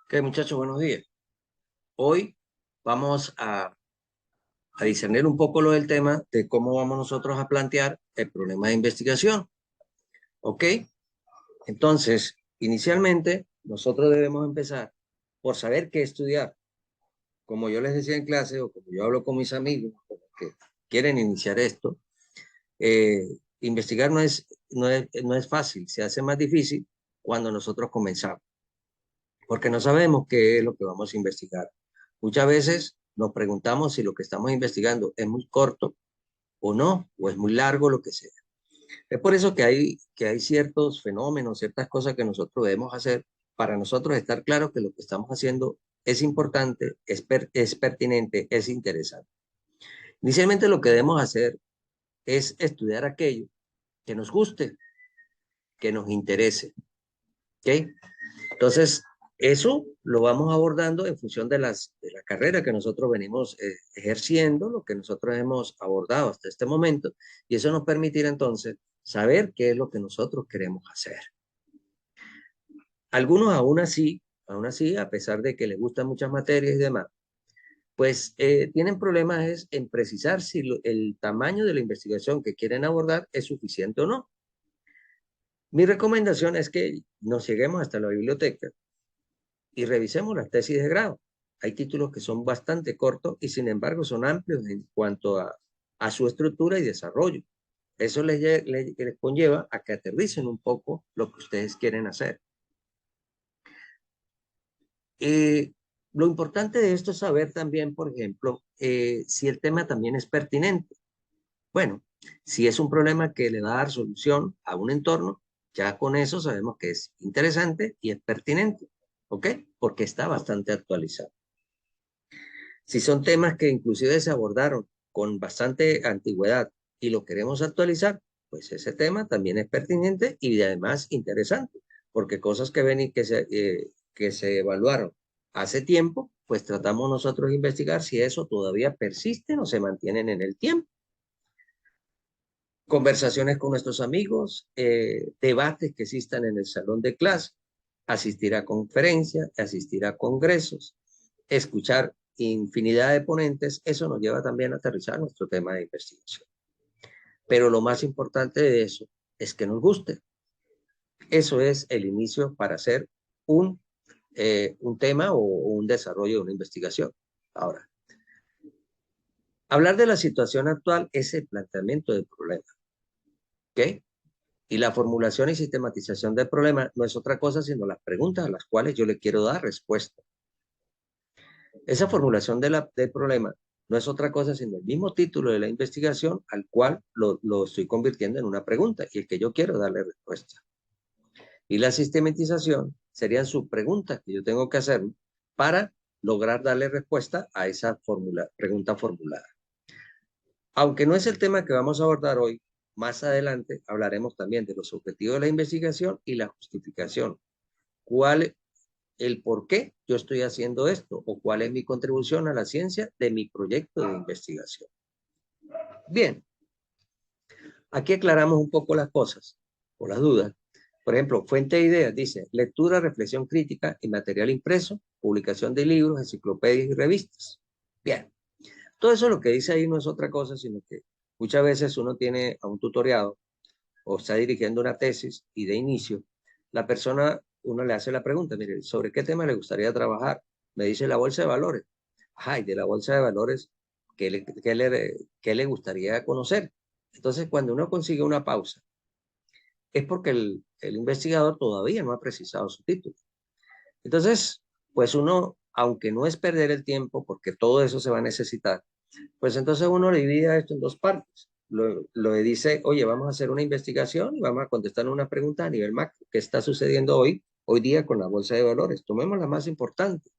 Ok, muchachos, buenos días. Hoy vamos a discernir un poco lo del tema de cómo vamos nosotros a plantear el problema de investigación. ¿Ok? Entonces, inicialmente, nosotros debemos empezar por saber qué estudiar. Como yo les decía en clase o como yo hablo con mis amigos con los que quieren iniciar esto, eh, investigar no es fácil, se hace más difícil cuando nosotros comenzamos, porque no sabemos qué es lo que vamos a investigar. Muchas veces nos preguntamos si lo que estamos investigando es muy corto o no, o es muy largo, lo que sea. Es por eso que hay ciertos fenómenos, ciertas cosas que nosotros debemos hacer para nosotros estar claros que lo que estamos haciendo es importante, es pertinente, es interesante. Inicialmente lo que debemos hacer es estudiar aquello que nos guste, que nos interese. ¿Ok? Entonces, eso lo vamos abordando en función de la carrera que nosotros venimos ejerciendo, lo que nosotros hemos abordado hasta este momento, y eso nos permitirá entonces saber qué es lo que nosotros queremos hacer. Algunos aún así, a pesar de que les gustan muchas materias y demás, pues tienen problemas en precisar si el tamaño de la investigación que quieren abordar es suficiente o no. Mi recomendación es que nos lleguemos hasta la biblioteca y revisemos las tesis de grado. Hay títulos que son bastante cortos y sin embargo son amplios en cuanto a su estructura y desarrollo. Eso les conlleva a que aterricen un poco lo que ustedes quieren hacer. Eh, lo importante de esto es saber también, por ejemplo, si el tema también es pertinente. Bueno, si es un problema que le va a dar solución a un entorno, ya con eso sabemos que es interesante y es pertinente, ¿ok? Porque está bastante actualizado. Si son temas que inclusive se abordaron con bastante antigüedad y lo queremos actualizar, pues ese tema también es pertinente y además interesante, porque cosas que ven y que se evaluaron hace tiempo, pues tratamos nosotros de investigar si eso todavía persiste o se mantienen en el tiempo. Conversaciones con nuestros amigos, debates que existan en el salón de clase, asistir a conferencias, asistir a congresos, escuchar infinidad de ponentes, eso nos lleva también a aterrizar nuestro tema de investigación. Pero lo más importante de eso es que nos guste. Eso es el inicio para hacer un tema o un desarrollo de una investigación. Ahora, hablar de la situación actual es el planteamiento del problema, ¿ok? Y la formulación y sistematización del problema no es otra cosa sino las preguntas a las cuales yo le quiero dar respuesta. Esa formulación del problema no es otra cosa sino el mismo título de la investigación al cual lo estoy convirtiendo en una pregunta y el que yo quiero darle respuesta. Y la sistematización serían sus preguntas que yo tengo que hacer para lograr darle respuesta a esa pregunta formulada. Aunque no es el tema que vamos a abordar hoy, más adelante hablaremos también de los objetivos de la investigación y la justificación. ¿Cuál el por qué yo estoy haciendo esto o cuál es mi contribución a la ciencia de mi proyecto de investigación? Bien, aquí aclaramos un poco las cosas, por las dudas. Por ejemplo, fuente de ideas dice lectura, reflexión crítica y material impreso, publicación de libros, enciclopedias y revistas. Bien, todo eso lo que dice ahí no es otra cosa, sino que muchas veces uno tiene a un tutoriado o está dirigiendo una tesis y de inicio, la persona, uno le hace la pregunta, mire, ¿sobre qué tema le gustaría trabajar? Me dice la bolsa de valores. Ay, de la bolsa de valores, qué le gustaría conocer? Entonces, cuando uno consigue una pausa, es porque el investigador todavía no ha precisado su título. Entonces, pues uno, aunque no es perder el tiempo, porque todo eso se va a necesitar, pues entonces uno divide esto en dos partes. Lo dice, oye, vamos a hacer una investigación y vamos a contestar una pregunta a nivel macro. ¿Qué está sucediendo hoy día con la bolsa de valores? Tomemos la más importante.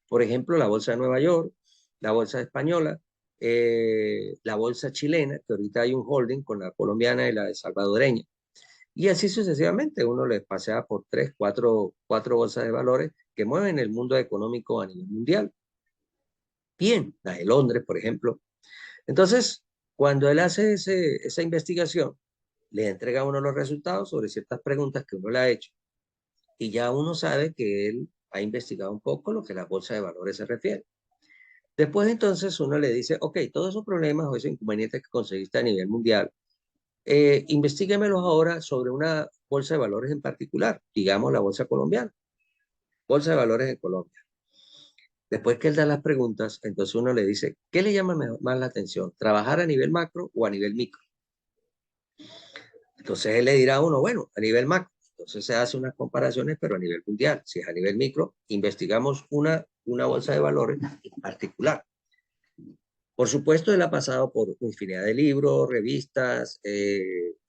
Por ejemplo, la bolsa de Nueva York, la bolsa española, la bolsa chilena, que ahorita hay un holding con la colombiana y la salvadoreña. Y así sucesivamente, uno les pasea por cuatro bolsas de valores que mueven el mundo económico a nivel mundial. Bien, la de Londres, por ejemplo. Entonces, cuando él hace esa investigación, le entrega a uno los resultados sobre ciertas preguntas que uno le ha hecho y ya uno sabe que él ha investigado un poco lo que la bolsa de valores se refiere. Después entonces uno le dice, ok, todos esos problemas o esos inconvenientes que conseguiste a nivel mundial, investíguemelos ahora sobre una bolsa de valores en particular, digamos la bolsa colombiana, bolsa de valores en Colombia. Después que él da las preguntas, entonces uno le dice, ¿qué le llama más la atención? ¿Trabajar a nivel macro o a nivel micro? Entonces él le dirá a uno, bueno, a nivel macro. Entonces se hace unas comparaciones, pero a nivel mundial. Si es a nivel micro, investigamos una bolsa de valores en particular. Por supuesto, él ha pasado por infinidad de libros, revistas,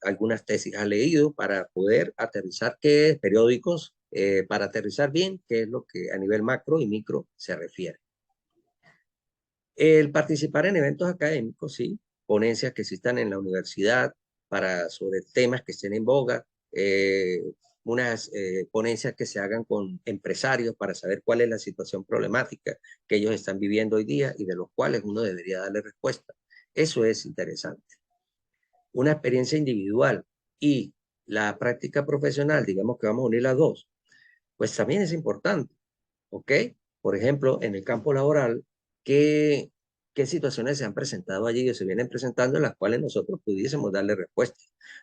algunas tesis ha leído para poder aterrizar periódicos, para aterrizar bien qué es lo que a nivel macro y micro se refiere. El participar en eventos académicos, sí, ponencias que existan en la universidad sobre temas que estén en boga, unas ponencias que se hagan con empresarios para saber cuál es la situación problemática que ellos están viviendo hoy día y de los cuales uno debería darle respuesta. Eso es interesante. Una experiencia individual y la práctica profesional, digamos que vamos a unir las dos, pues también es importante, ¿ok? Por ejemplo, en el campo laboral, ¿qué, qué situaciones se han presentado allí o se vienen presentando en las cuales nosotros pudiésemos darle respuesta?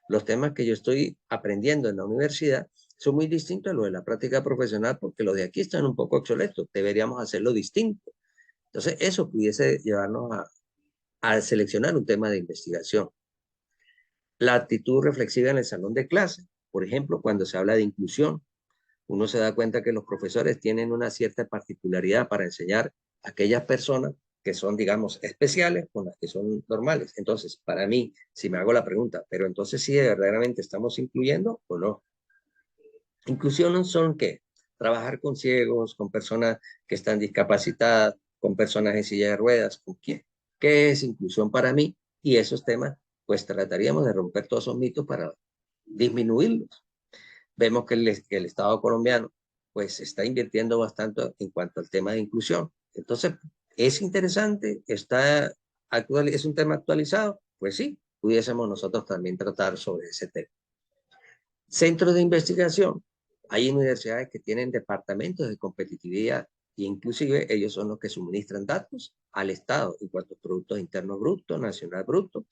Los temas que yo estoy aprendiendo en la universidad son muy distintos a los de la práctica profesional porque los de aquí están un poco obsoletos, deberíamos hacerlo distinto. Entonces, eso pudiese llevarnos a seleccionar un tema de investigación. La actitud reflexiva en el salón de clase, por ejemplo, cuando se habla de inclusión, uno se da cuenta que los profesores tienen una cierta particularidad para enseñar a aquellas personas que son, digamos, especiales con las que son normales. Entonces, para mí, si me hago la pregunta, pero entonces sí verdaderamente estamos incluyendo o no. Inclusión son qué? Trabajar con ciegos, con personas que están discapacitadas, con personas en silla de ruedas, ¿con quién? ¿Qué es inclusión para mí? Y esos temas, pues trataríamos de romper todos esos mitos para disminuirlos. Vemos que el Estado colombiano pues está invirtiendo bastante en cuanto al tema de inclusión. Entonces, ¿es interesante? ¿Es un tema actualizado? Pues sí, pudiésemos nosotros también tratar sobre ese tema. Centros de investigación. Hay universidades que tienen departamentos de competitividad e inclusive ellos son los que suministran datos al Estado en cuanto a productos internos brutos, nacional bruto,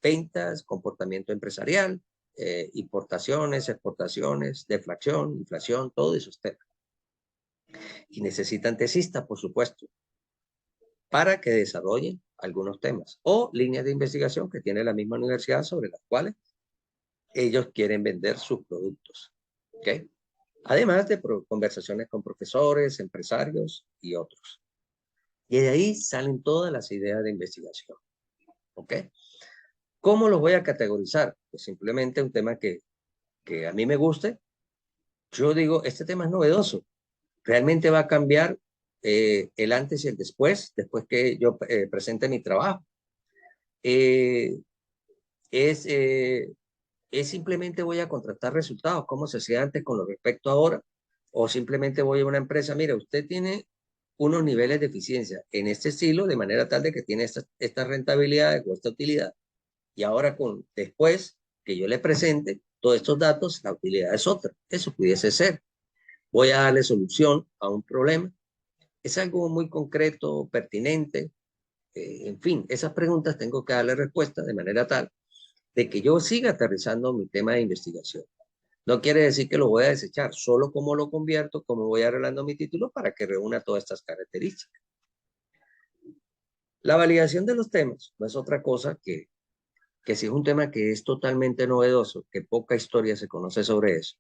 ventas, comportamiento empresarial, importaciones, exportaciones, deflación, inflación, todos esos temas. Y necesitan tesistas, por supuesto, para que desarrollen algunos temas o líneas de investigación que tiene la misma universidad sobre las cuales ellos quieren vender sus productos. ¿Ok? Además de conversaciones con profesores, empresarios y otros. Y de ahí salen todas las ideas de investigación. ¿Ok? ¿Cómo los voy a categorizar? Pues simplemente un tema que a mí me guste. Yo digo, este tema es novedoso. Realmente va a cambiar el antes y el después que yo presente mi trabajo. Eh, es, eh, es simplemente voy a contratar resultados, como se hacía antes con lo respecto a ahora, o simplemente voy a una empresa, mira, usted tiene unos niveles de eficiencia en este estilo, de manera tal de que tiene esta rentabilidad o esta utilidad, y ahora después que yo le presente todos estos datos, la utilidad es otra. Eso pudiese ser. Voy a darle solución a un problema. Es algo muy concreto, pertinente. En fin, esas preguntas tengo que darle respuesta de manera tal de que yo siga aterrizando mi tema de investigación. No quiere decir que lo voy a desechar, solo como lo convierto, como voy arreglando mi título para que reúna todas estas características. La validación de los temas no es otra cosa que si es un tema que es totalmente novedoso, que poca historia se conoce sobre eso,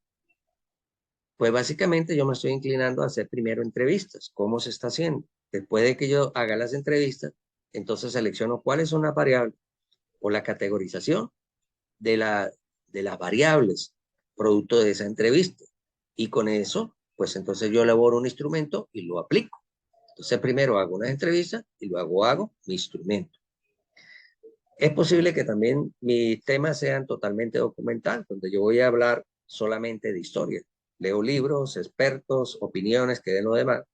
pues básicamente yo me estoy inclinando a hacer primero entrevistas, cómo se está haciendo. Después de que yo haga las entrevistas, entonces selecciono cuáles son las variables o la categorización de, la, de las variables producto de esa entrevista. Y con eso, pues entonces yo elaboro un instrumento y lo aplico. Entonces primero hago una entrevista y luego hago mi instrumento. Es posible que también mis temas sean totalmente documentales, donde yo voy a hablar solamente de historia. Leo libros, expertos, opiniones que den lo demás.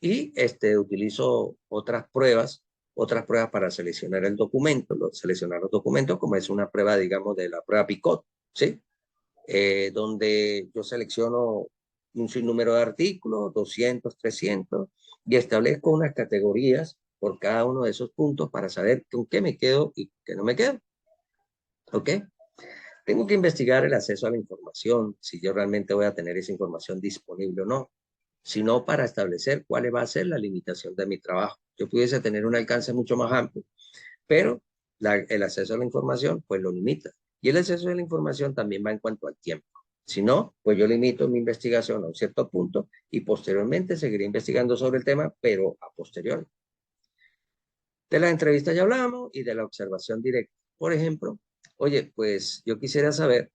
Y utilizo otras pruebas para seleccionar el documento, seleccionar los documentos, como es una prueba, digamos, de la prueba Picot, ¿sí? Donde yo selecciono un sinnúmero de artículos, 200, 300, y establezco unas categorías por cada uno de esos puntos para saber con qué me quedo y qué no me quedo. ¿Ok? Tengo que investigar el acceso a la información, si yo realmente voy a tener esa información disponible o no, sino para establecer cuál va a ser la limitación de mi trabajo. Yo pudiese tener un alcance mucho más amplio, pero el acceso a la información pues lo limita. Y el acceso a la información también va en cuanto al tiempo. Si no, pues yo limito mi investigación a un cierto punto y posteriormente seguiré investigando sobre el tema, pero a posteriori. De la entrevista ya hablamos y de la observación directa. Por ejemplo, oye, pues yo quisiera saber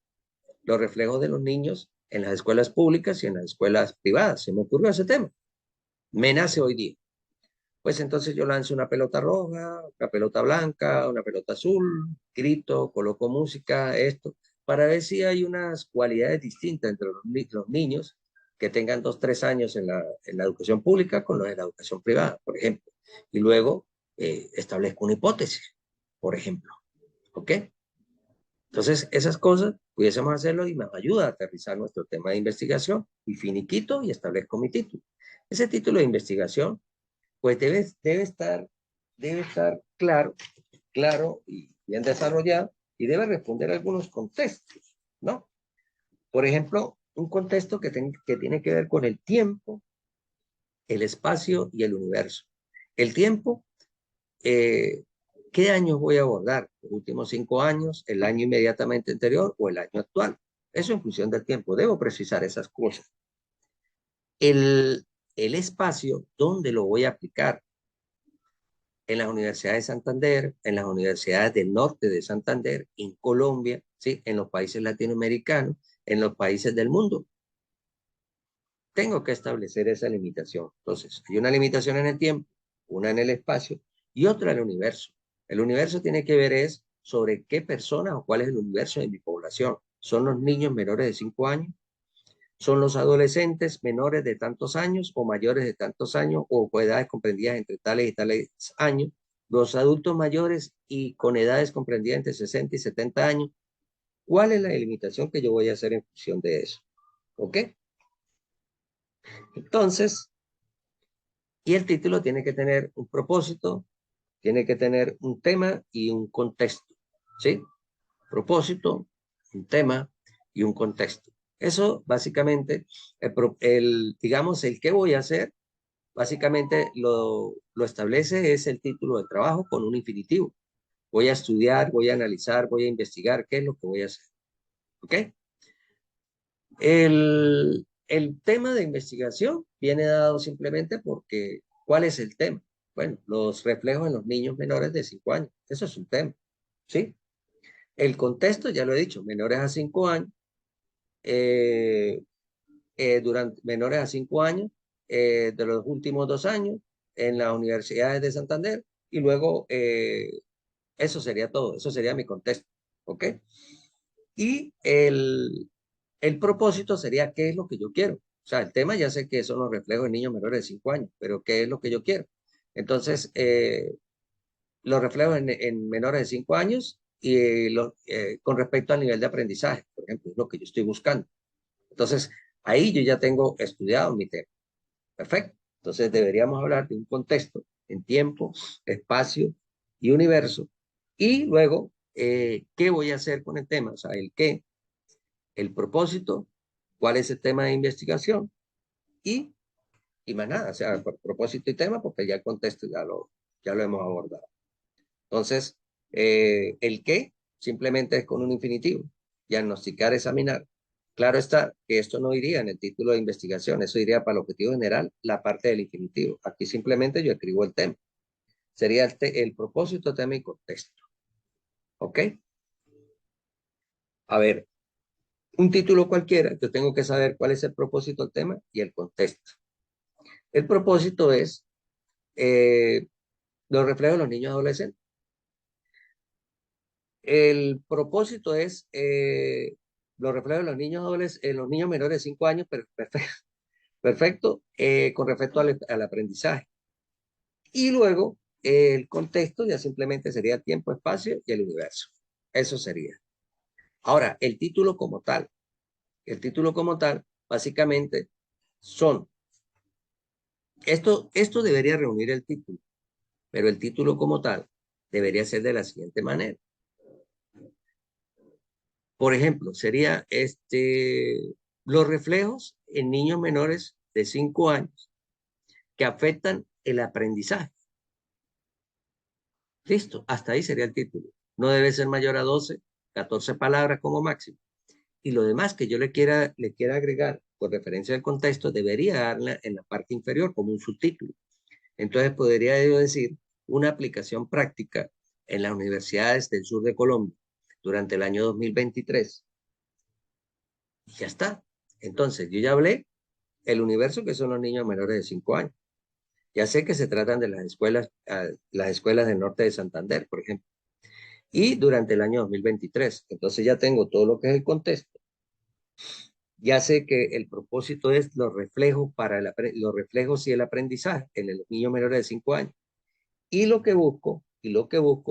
los reflejos de los niños en las escuelas públicas y en las escuelas privadas. Se me ocurrió ese tema. Me nace hoy día. Pues entonces yo lanzo una pelota roja, una pelota blanca, una pelota azul, grito, coloco música, esto, para ver si hay unas cualidades distintas entre los niños que tengan 2, 3 años en la educación pública con los de la educación privada, por ejemplo. Y luego establezco una hipótesis, por ejemplo. ¿Ok? Entonces, esas cosas pudiésemos hacerlo y nos ayuda a aterrizar nuestro tema de investigación y finiquito y establezco mi título. Ese título de investigación pues debe estar claro, claro y bien desarrollado y debe responder a algunos contextos, ¿no? Por ejemplo, un contexto que tiene que ver con el tiempo, el espacio y el universo. El tiempo, eh, ¿qué años voy a abordar? ¿Los últimos 5 años, el año inmediatamente anterior o el año actual? Eso en función del tiempo. Debo precisar esas cosas. El, el espacio, ¿dónde lo voy a aplicar? En las universidades de Santander, en las universidades del norte de Santander, en Colombia, ¿sí? En los países latinoamericanos, en los países del mundo. Tengo que establecer esa limitación. Entonces, hay una limitación en el tiempo, una en el espacio y otra en el universo. El universo tiene que ver es sobre qué personas o cuál es el universo de mi población. ¿Son los niños menores de 5 años? ¿Son los adolescentes menores de tantos años o mayores de tantos años o con edades comprendidas entre tales y tales años? Los adultos mayores y con edades comprendidas entre 60 y 70 años. ¿Cuál es la delimitación que yo voy a hacer en función de eso? ¿Ok? Entonces, y el título tiene que tener un propósito, tiene que tener un tema y un contexto. ¿Sí? Propósito, un tema y un contexto. Eso básicamente, digamos, el qué voy a hacer básicamente lo establece es el título de trabajo con un infinitivo. Voy a estudiar, voy a analizar, voy a investigar qué es lo que voy a hacer. ¿Ok? El tema de investigación viene dado simplemente porque, ¿cuál es el tema? Bueno, los reflejos en los niños menores de 5 años. Eso es un tema. ¿Sí? El contexto, ya lo he dicho, menores a 5 años, eh, durante menores a 5 años, de los últimos 2 años, en las universidades de Santander, y luego eso sería todo, eso sería mi contexto, ¿ok? Y el propósito sería qué es lo que yo quiero. O sea, el tema ya sé que son los reflejos de niños menores de 5 años, pero qué es lo que yo quiero. Entonces, los reflejos en menores de 5 años y con respecto al nivel de aprendizaje, por ejemplo, es lo que yo estoy buscando. Entonces, ahí yo ya tengo estudiado mi tema. Perfecto. Entonces, deberíamos hablar de un contexto en tiempo, espacio y universo. Y luego, ¿qué voy a hacer con el tema? O sea, el qué, el propósito, cuál es el tema de investigación y, y más nada. O sea, propósito y tema, porque ya el contexto ya lo hemos abordado. Entonces, el qué simplemente es con un infinitivo. Diagnosticar, examinar. Claro está que esto no iría en el título de investigación, eso iría para el objetivo general, la parte del infinitivo. Aquí simplemente yo escribo el tema. Sería el propósito, tema y contexto. ¿Ok? A ver, un título cualquiera, yo tengo que saber cuál es el propósito del tema y el contexto. El propósito es los reflejos de los niños adolescentes. El propósito es los reflejos de los niños los niños menores de 5 años, perfecto, perfecto con respecto al aprendizaje. Y luego el contexto ya simplemente sería el tiempo, espacio y el universo. Eso sería. Ahora, el título como tal, básicamente son, esto debería reunir el título, pero el título como tal debería ser de la siguiente manera. Por ejemplo, sería los reflejos en niños menores de 5 años que afectan el aprendizaje. Listo, hasta ahí sería el título. No debe ser mayor a 12, 14 palabras como máximo. Y lo demás que yo le quiera agregar por referencia al contexto, debería darla en la parte inferior como un subtítulo. Entonces podría yo decir una aplicación práctica en las universidades del sur de Colombia durante el año 2023. Y ya está. Entonces, yo ya hablé el universo que son los niños menores de 5 años. Ya sé que se tratan de las escuelas del norte de Santander, por ejemplo. Y durante el año 2023. Entonces ya tengo todo lo que es el contexto. Ya sé que el propósito es los reflejos los reflejos y el aprendizaje en los niños menores de 5 años. Y lo que busco,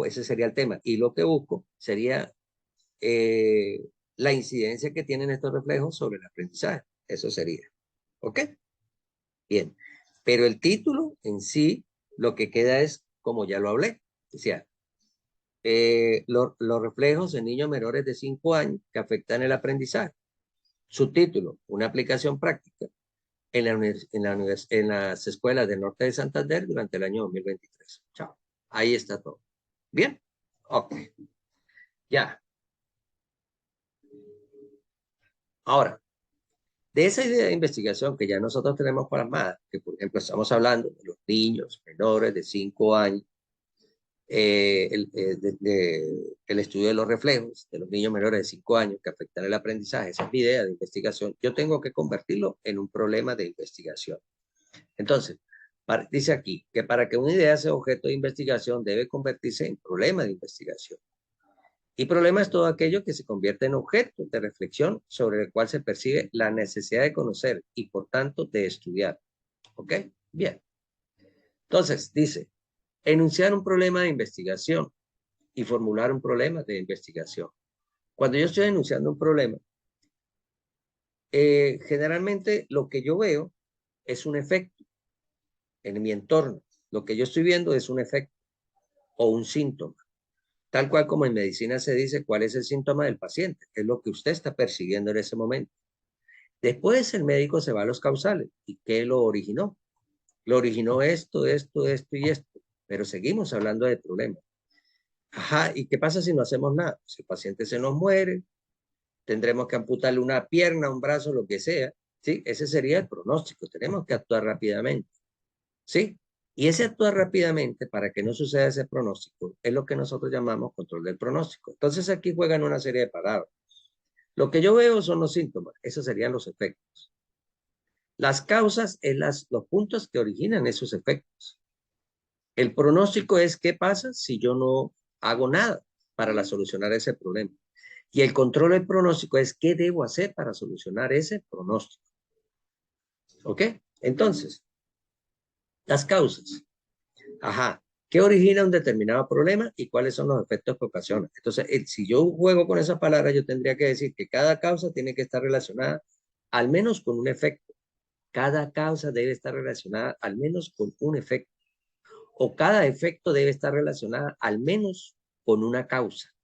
ese sería el tema, y lo que busco sería eh, la incidencia que tienen estos reflejos sobre el aprendizaje. Eso sería. ¿Ok? Bien. Pero el título en sí, lo que queda es, como ya lo hablé, decía, los reflejos en niños menores de 5 años que afectan el aprendizaje. Subtítulo, una aplicación práctica en las escuelas del norte de Santander durante el año 2023. Chao. Ahí está todo. Bien. Ok. Ya. Ahora, de esa idea de investigación que ya nosotros tenemos plasmada, que por ejemplo estamos hablando de los niños menores de 5 años, el estudio de los reflejos de los niños menores de 5 años que afectan el aprendizaje, esa es mi idea de investigación, yo tengo que convertirlo en un problema de investigación. Entonces, dice aquí que para que una idea sea objeto de investigación debe convertirse en problema de investigación. Y problema es todo aquello que se convierte en objeto de reflexión sobre el cual se percibe la necesidad de conocer y por tanto de estudiar. ¿Ok? Bien. Entonces, dice, enunciar un problema de investigación y formular un problema de investigación. Cuando yo estoy enunciando un problema, generalmente lo que yo veo es un efecto en mi entorno. Lo que yo estoy viendo es un efecto o un síntoma. Tal cual como en medicina se dice cuál es el síntoma del paciente, es lo que usted está percibiendo en ese momento. Después el médico se va a los causales. ¿Y qué lo originó? Lo originó esto, esto, esto y esto. Pero seguimos hablando de problemas. Ajá, ¿y qué pasa si no hacemos nada? Si el paciente se nos muere, tendremos que amputarle una pierna, un brazo, lo que sea. ¿Sí? Ese sería el pronóstico. Tenemos que actuar rápidamente. ¿Sí? Y ese actuar rápidamente para que no suceda ese pronóstico es lo que nosotros llamamos control del pronóstico. Entonces aquí juegan una serie de palabras. Lo que yo veo son los síntomas, esos serían los efectos. Las causas es los puntos que originan esos efectos. El pronóstico es qué pasa si yo no hago nada para solucionar ese problema. Y el control del pronóstico es qué debo hacer para solucionar ese pronóstico. ¿Ok? Entonces, las causas. Ajá. ¿Qué origina un determinado problema y cuáles son los efectos que ocasiona? Entonces, si yo juego con esa palabra, yo tendría que decir que cada causa tiene que estar relacionada al menos con un efecto. Cada causa debe estar relacionada al menos con un efecto. O cada efecto debe estar relacionada al menos con una causa.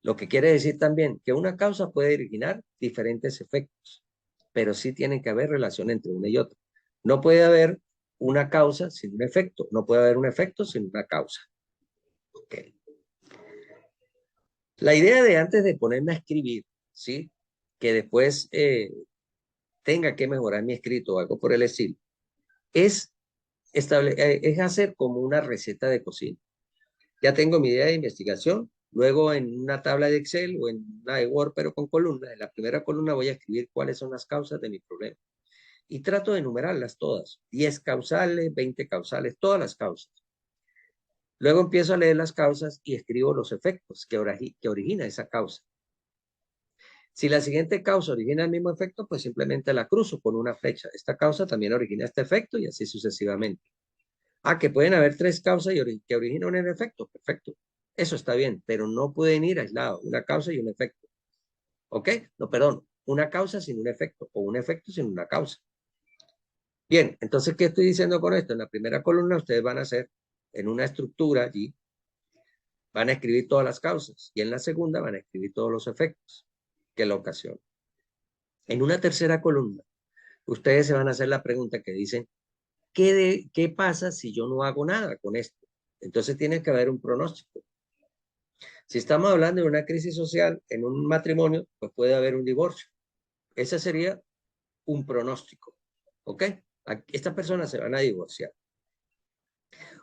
Lo que quiere decir también que una causa puede originar diferentes efectos, pero sí tiene que haber relación entre una y otra. No puede haber una causa sin un efecto, no puede haber un efecto sin una causa. Okay. La idea de antes de ponerme a escribir, ¿sí? Que después tenga que mejorar mi escrito o algo por el estilo, es, es hacer como una receta de cocina. Ya tengo mi idea de investigación, luego en una tabla de Excel o en una de Word, pero con columnas. En la primera columna voy a escribir cuáles son las causas de mi problema. Y trato de enumerarlas todas. 10 causales, 20 causales, todas las causas. Luego empiezo a leer las causas y escribo los efectos que origina esa causa. Si la siguiente causa origina el mismo efecto, pues simplemente la cruzo con una flecha. Esta causa también origina este efecto y así sucesivamente. Ah, que pueden haber 3 causas que originan un efecto. Perfecto. Eso está bien, pero no pueden ir aislados. Una causa y un efecto. ¿Ok? No, perdón. Una causa sin un efecto o un efecto sin una causa. Bien, entonces, ¿qué estoy diciendo con esto? En la primera columna ustedes van a hacer en una estructura allí, van a escribir todas las causas y en la segunda van a escribir todos los efectos que la ocasionan. En una tercera columna, ustedes se van a hacer la pregunta que dicen, ¿qué pasa si yo no hago nada con esto? Entonces tiene que haber un pronóstico. Si estamos hablando de una crisis social en un matrimonio, pues puede haber un divorcio. Ese sería un pronóstico. ¿Ok? Estas personas se van a divorciar.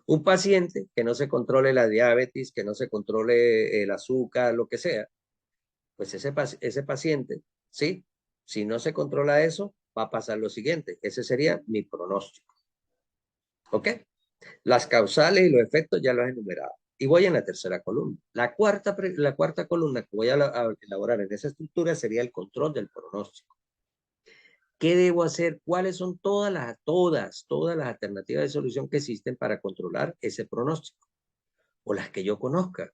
Un paciente que no se controle la diabetes, que no se controle el azúcar, lo que sea, pues ese paciente, ¿sí? Si no se controla eso, va a pasar lo siguiente. Ese sería mi pronóstico. ¿Ok? Las causales y los efectos ya los he enumerado. Y voy en la tercera columna. La cuarta columna que voy a elaborar en esa estructura sería el control del pronóstico. ¿Qué debo hacer? ¿Cuáles son todas las alternativas de solución que existen para controlar ese pronóstico? O las que yo conozca.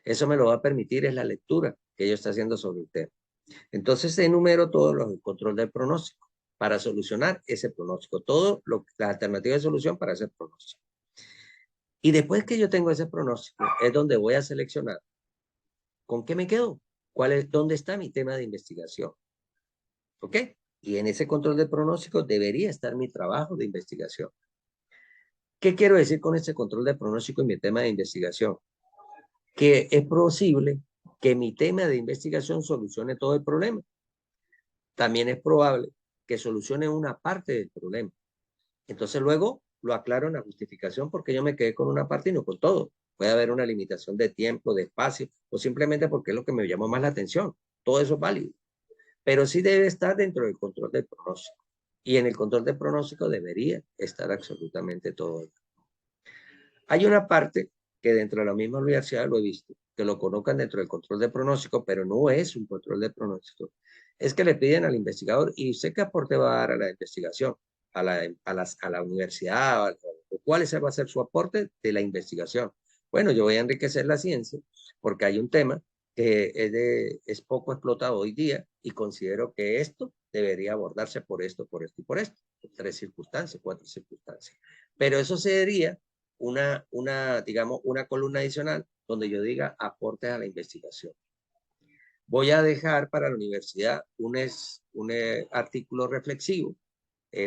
Eso me lo va a permitir es la lectura que yo estoy haciendo sobre el tema. Entonces enumero todos los control del pronóstico para solucionar ese pronóstico. Las alternativas de solución para ese pronóstico. Y después que yo tengo ese pronóstico, es donde voy a seleccionar con qué me quedo, dónde está mi tema de investigación. ¿Ok? Y en ese control de pronóstico debería estar mi trabajo de investigación. ¿Qué quiero decir con este control de pronóstico y mi tema de investigación? Que es posible que mi tema de investigación solucione todo el problema. También es probable que solucione una parte del problema. Entonces luego lo aclaro en la justificación porque yo me quedé con una parte y no con todo. Puede haber una limitación de tiempo, de espacio, o simplemente porque es lo que me llamó más la atención. Todo eso es válido. Pero sí debe estar dentro del control del pronóstico. Y en el control del pronóstico debería estar absolutamente todo. Hay una parte que dentro de la misma universidad lo he visto, que lo colocan dentro del control de pronóstico, pero no es un control de pronóstico. Es que le piden al investigador, ¿y usted qué aporte va a dar a la investigación, a la universidad? ¿Cuál va a ser su aporte de la investigación? Bueno, yo voy a enriquecer la ciencia porque hay un tema que es poco explotado hoy día y considero que esto debería abordarse por esto, por esto y por esto. Tres circunstancias, cuatro circunstancias. Pero eso sería digamos, una columna adicional donde yo diga aportes a la investigación. Voy a dejar para la universidad un artículo reflexivo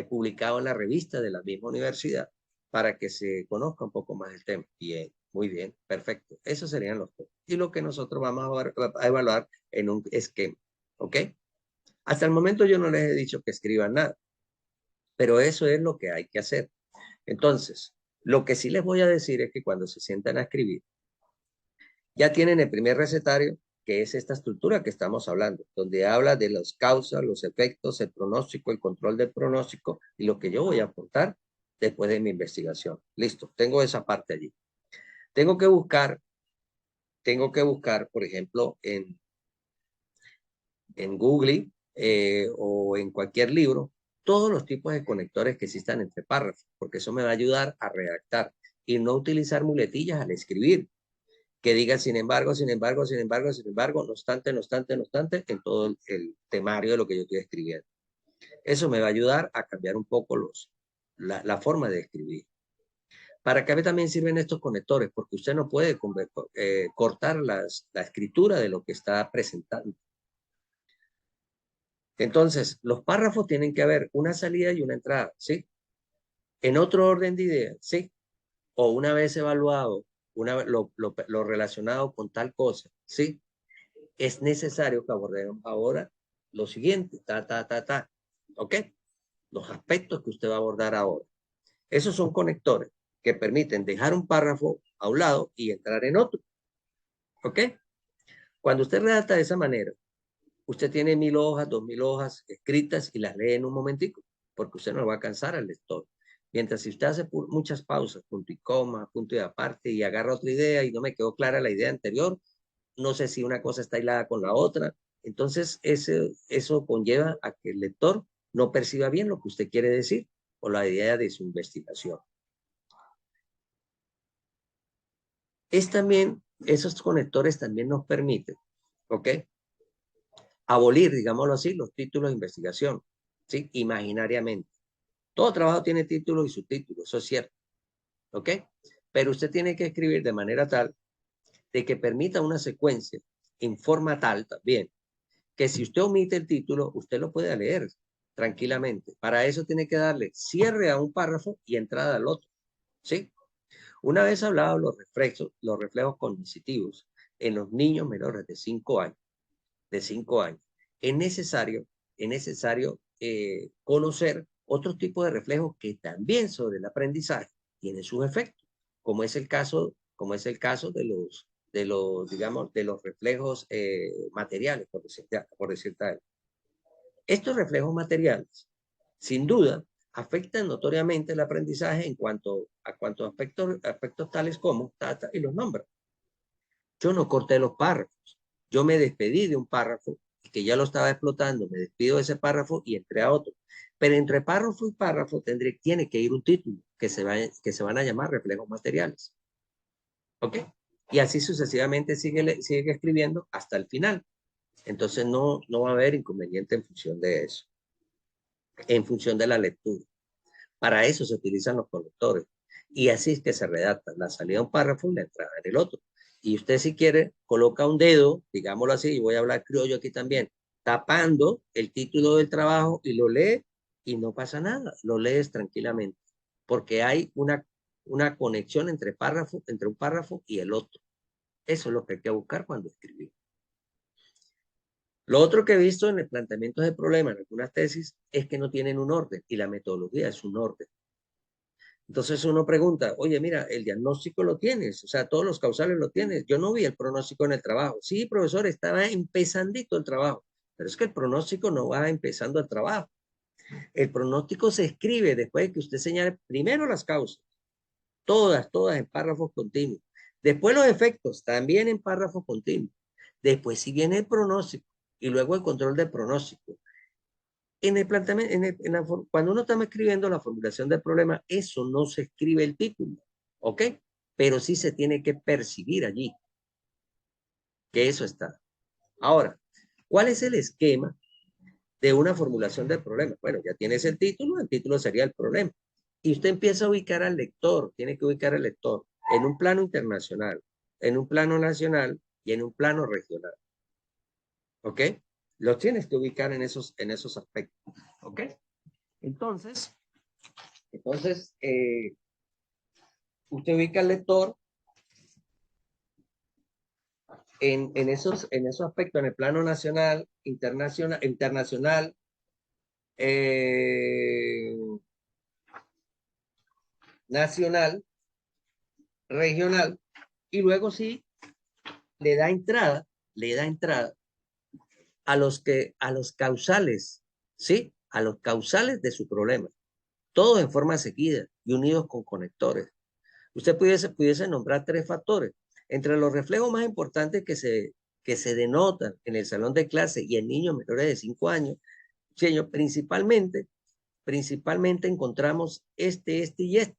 publicado en la revista de la misma universidad para que se conozca un poco más el tema. Bien, muy bien, perfecto. Esos serían los temas. Y lo que nosotros vamos a evaluar en un esquema. ¿Ok? Hasta el momento yo no les he dicho que escriban nada, pero eso es lo que hay que hacer. Entonces, lo que sí les voy a decir es que cuando se sientan a escribir, ya tienen el primer recetario, que es esta estructura que estamos hablando, donde habla de las causas, los efectos, el pronóstico, el control del pronóstico y lo que yo voy a aportar después de mi investigación. Listo, tengo esa parte allí. Tengo que buscar, por ejemplo, en Google o en cualquier libro, todos los tipos de conectores que existan entre párrafos, porque eso me va a ayudar a redactar y no utilizar muletillas al escribir, que diga sin embargo, sin embargo, sin embargo, sin embargo, no obstante, no obstante, no obstante, en todo el temario de lo que yo estoy escribiendo. Eso me va a ayudar a cambiar un poco la forma de escribir. ¿Para qué también sirven estos conectores? Porque usted no puede cortar la escritura de lo que está presentando. Entonces, los párrafos tienen que haber una salida y una entrada, ¿sí? En otro orden de ideas, ¿sí? O una vez evaluado lo relacionado con tal cosa, ¿sí? Es necesario que abordemos ahora lo siguiente, ¿ok? Los aspectos que usted va a abordar ahora. Esos son conectores que permiten dejar un párrafo a un lado y entrar en otro, ¿ok? Cuando usted redacta de esa manera, usted tiene 1000 hojas, 2000 hojas escritas y las lee en un momentico, porque usted no va a cansar al lector. Mientras si usted hace muchas pausas, punto y coma, punto y aparte, y agarra otra idea y no me quedó clara la idea anterior, no sé si una cosa está hilada con la otra, entonces eso conlleva a que el lector no perciba bien lo que usted quiere decir o la idea de su investigación. Esos conectores también nos permiten, ¿ok? Abolir, digámoslo así, los títulos de investigación, ¿sí? Imaginariamente. Todo trabajo tiene título y subtítulo, eso es cierto, ¿ok? Pero usted tiene que escribir de manera tal de que permita una secuencia en forma tal también, que si usted omite el título, usted lo puede leer tranquilamente. Para eso tiene que darle cierre a un párrafo y entrada al otro, ¿sí? Una vez hablado los reflejos cognitivos en los niños menores de 5 años, es necesario, conocer otros tipos de reflejos que también sobre el aprendizaje tienen sus efectos, como es el caso digamos, de los reflejos materiales, por decirte algo. Estos reflejos materiales, sin duda, afectan notoriamente el aprendizaje a cuanto aspectos tales como Tata y los nombra. Yo no corté los párrafos. Yo me despedí de un párrafo que ya lo estaba explotando. Me despido de ese párrafo y entré a otro. Pero entre párrafo y párrafo tiene que ir un título que se van a llamar reflejos materiales. ¿Ok? Y así sucesivamente sigue escribiendo hasta el final. Entonces no va a haber inconveniente en función de eso, en función de la lectura. Para eso se utilizan los conectores. Y así es que se redacta la salida de un párrafo y la entrada en el otro. Y usted si quiere, coloca un dedo, digámoslo así, y voy a hablar criollo aquí también, tapando el título del trabajo y lo lee y no pasa nada, lo lees tranquilamente, porque hay una conexión entre un párrafo y el otro. Eso es lo que hay que buscar cuando escribimos. Lo otro que he visto en el planteamiento de problemas en algunas tesis es que no tienen un orden y la metodología es un orden. Entonces uno pregunta, oye, mira, el diagnóstico lo tienes, o sea, todos los causales lo tienes. Yo no vi el pronóstico en el trabajo. Sí, profesor, estaba empezandito el trabajo, pero es que el pronóstico no va empezando el trabajo. El pronóstico se escribe después de que usted señale primero las causas, todas en párrafos continuos. Después los efectos, también en párrafos continuos. Después si viene el pronóstico y luego el control del pronóstico. En el planteamiento, cuando uno está escribiendo la formulación del problema, eso no se escribe el título, ¿ok? Pero sí se tiene que percibir allí que eso está. Ahora, ¿cuál es el esquema de una formulación del problema? Bueno, ya tienes el título sería el problema. Y usted empieza a ubicar al lector, tiene que ubicar al lector en un plano internacional, en un plano nacional y en un plano regional, ¿ok? Los tienes que ubicar en esos aspectos, ¿ok? Entonces, usted ubica al lector en esos aspectos, en el plano nacional, internacional, eh, nacional, regional, y luego sí le da entrada a los causales, ¿sí? A los causales de su problema, todos en forma seguida y unidos con conectores. Usted pudiese nombrar 3 factores. Entre los reflejos más importantes que se denotan en el salón de clase y en niños menores de 5 años, señor, principalmente encontramos este y este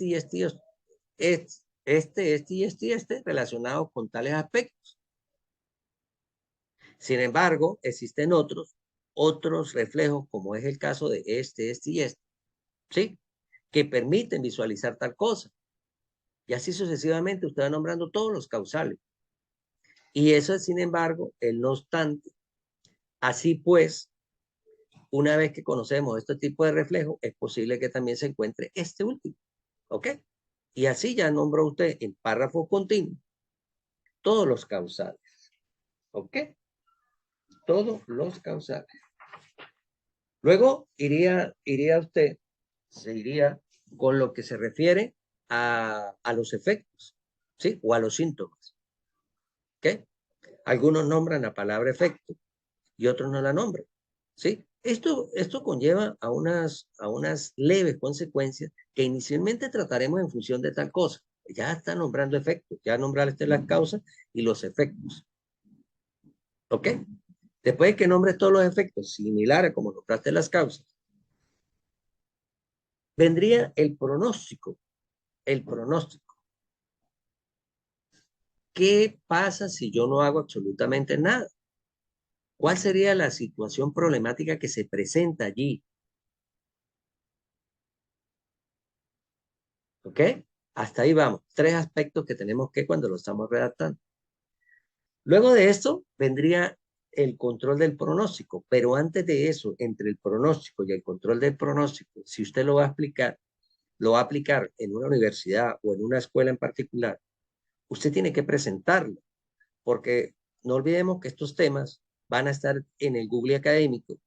y este relacionados con tales aspectos. Sin embargo, existen otros reflejos, como es el caso de este y este, ¿sí? Que permiten visualizar tal cosa. Y así sucesivamente usted va nombrando todos los causales. Y eso, sin embargo, el no obstante. Así pues, una vez que conocemos este tipo de reflejo, es posible que también se encuentre este último. ¿Ok? Y así ya nombró usted en párrafo continuo todos los causales. ¿Ok? Todos los causales. Luego se iría con lo que se refiere a los efectos, ¿sí? O a los síntomas. ¿Ok? Algunos nombran la palabra efecto y otros no la nombran, ¿sí? Esto conlleva a unas leves consecuencias que inicialmente trataremos en función de tal cosa. Ya está nombrando efectos, ya nombraste las causas y los efectos, ¿ok? Después de que nombres todos los efectos similares como nombraste las causas, vendría el pronóstico. El pronóstico. ¿Qué pasa si yo no hago absolutamente nada? ¿Cuál sería la situación problemática que se presenta allí? ¿Ok? Hasta ahí vamos. Tres aspectos que tenemos que cuando lo estamos redactando. Luego de esto vendría el control del pronóstico, pero antes de eso, entre el pronóstico y el control del pronóstico, si usted lo va a aplicar, lo va a aplicar en una universidad o en una escuela en particular, usted tiene que presentarlo, porque no olvidemos que estos temas van a estar en el Google académico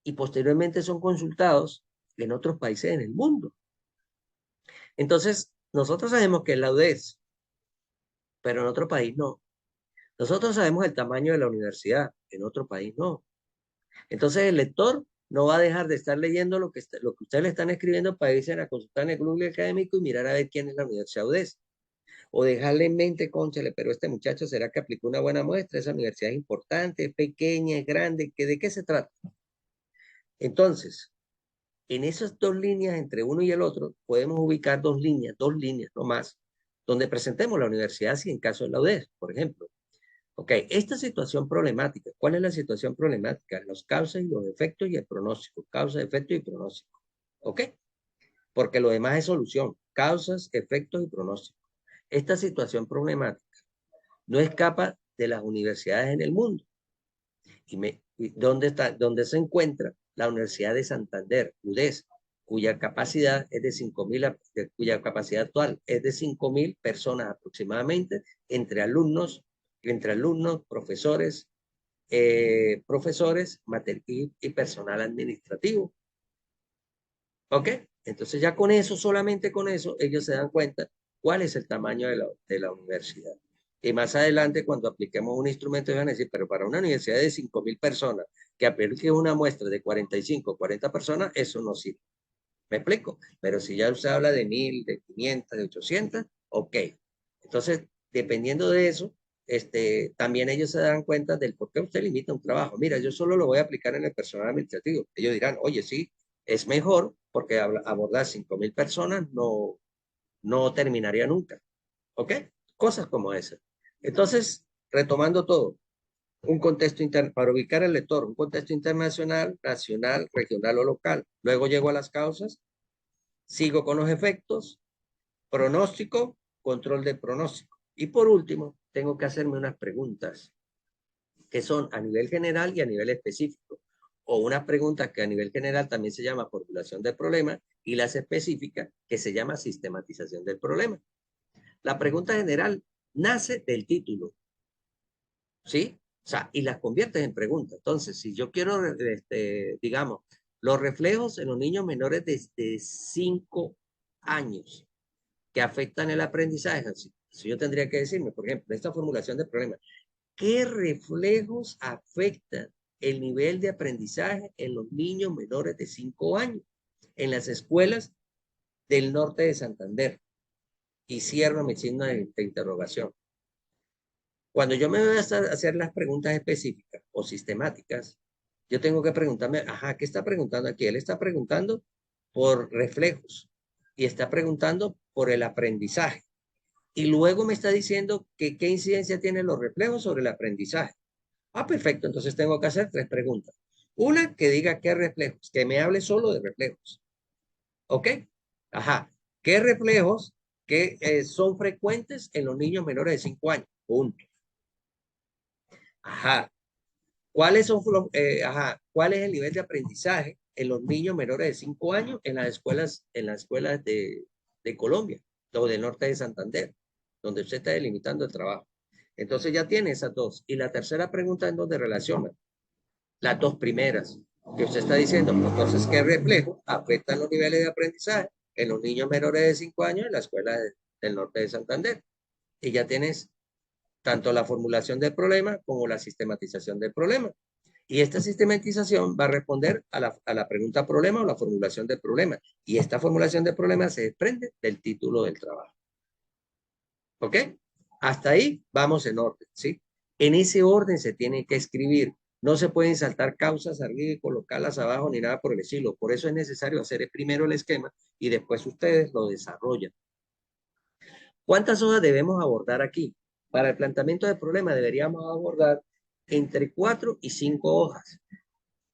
y posteriormente son consultados en otros países en el mundo. Entonces, nosotros sabemos que es la UDES, pero en otro país no. Nosotros sabemos el tamaño de la universidad, en otro país no. Entonces el lector no va a dejar de estar leyendo lo que ustedes le están escribiendo para irse a consultar en el Google académico y mirar a ver quién es la Universidad UDES. O dejarle en mente, cónchale, pero este muchacho será que aplicó una buena muestra, esa universidad es importante, es pequeña, es grande, ¿de qué se trata? Entonces, en esas dos líneas, entre uno y el otro, podemos ubicar dos líneas no más, donde presentemos la universidad si en caso de la UDES, por ejemplo. Ok, esta situación problemática, ¿cuál es la situación problemática? Los causas y los efectos y el pronóstico, causa, efecto y pronóstico. Ok, porque lo demás es solución, causas, efectos y pronóstico. Esta situación problemática no escapa de las universidades en el mundo. ¿Dónde se encuentra? La Universidad de Santander, UDES, cuya capacidad es de 5.000, cuya capacidad actual es de 5.000 personas aproximadamente, entre alumnos, profesores y personal administrativo. ¿Ok? Entonces ya con eso, solamente con eso, ellos se dan cuenta cuál es el tamaño de la universidad. Y más adelante, cuando apliquemos un instrumento, van a decir, pero para una universidad de 5.000 personas, que aplique una muestra de 45 o 40 personas, eso no sirve. ¿Me explico? Pero si ya usted habla de 1.000, de 500, de 800, ok. Entonces, dependiendo de eso, también ellos se dan cuenta del por qué usted limita un trabajo. Mira, yo solo lo voy a aplicar en el personal administrativo. Ellos dirán, oye, sí, es mejor porque abordar 5.000 personas no terminaría nunca. ¿Ok? Cosas como esas. Entonces, retomando todo, un contexto interno, para ubicar al lector, un contexto internacional, nacional, regional o local. Luego llego a las causas, sigo con los efectos, pronóstico, control de pronóstico. Y por último, tengo que hacerme unas preguntas que son a nivel general y a nivel específico. O unas preguntas que a nivel general también se llama formulación del problema y las específicas que se llama sistematización del problema. La pregunta general nace del título, ¿sí? O sea, y las conviertes en preguntas. Entonces, si yo quiero, digamos, los reflejos en los niños menores de 5 años que afectan el aprendizaje, así yo tendría que decirme, por ejemplo, esta formulación de problema, ¿qué reflejos afectan el nivel de aprendizaje en los niños menores de 5 años en las escuelas del norte de Santander? Y cierro mi signo de interrogación. Cuando yo me voy a hacer las preguntas específicas o sistemáticas, yo tengo que preguntarme, ajá, ¿qué está preguntando aquí? Él está preguntando por reflejos y está preguntando por el aprendizaje. Y luego me está diciendo que qué incidencia tienen los reflejos sobre el aprendizaje. Ah, perfecto. Entonces tengo que hacer tres preguntas. Una, que diga qué reflejos, que me hable solo de reflejos. ¿Ok? Ajá. ¿Qué reflejos que son frecuentes en los niños menores de 5 años? Punto. Ajá. ¿Cuál es el nivel de aprendizaje en los niños menores de 5 años en las escuelas de Colombia o del norte de Santander, donde usted está delimitando el trabajo? Entonces ya tiene esas dos. Y la tercera pregunta es donde relaciona las dos primeras, que usted está diciendo, entonces, ¿qué reflejo afectan los niveles de aprendizaje en los niños menores de 5 años en la escuela del norte de Santander? Y ya tienes tanto la formulación del problema como la sistematización del problema. Y esta sistematización va a responder a la pregunta problema o la formulación del problema. Y esta formulación del problema se desprende del título del trabajo. ¿Ok? Hasta ahí vamos en orden, ¿sí? En ese orden se tiene que escribir. No se pueden saltar causas arriba y colocarlas abajo ni nada por el estilo. Por eso es necesario hacer primero el esquema y después ustedes lo desarrollan. ¿Cuántas hojas debemos abordar aquí? Para el planteamiento del problema deberíamos abordar entre 4 y 5 hojas.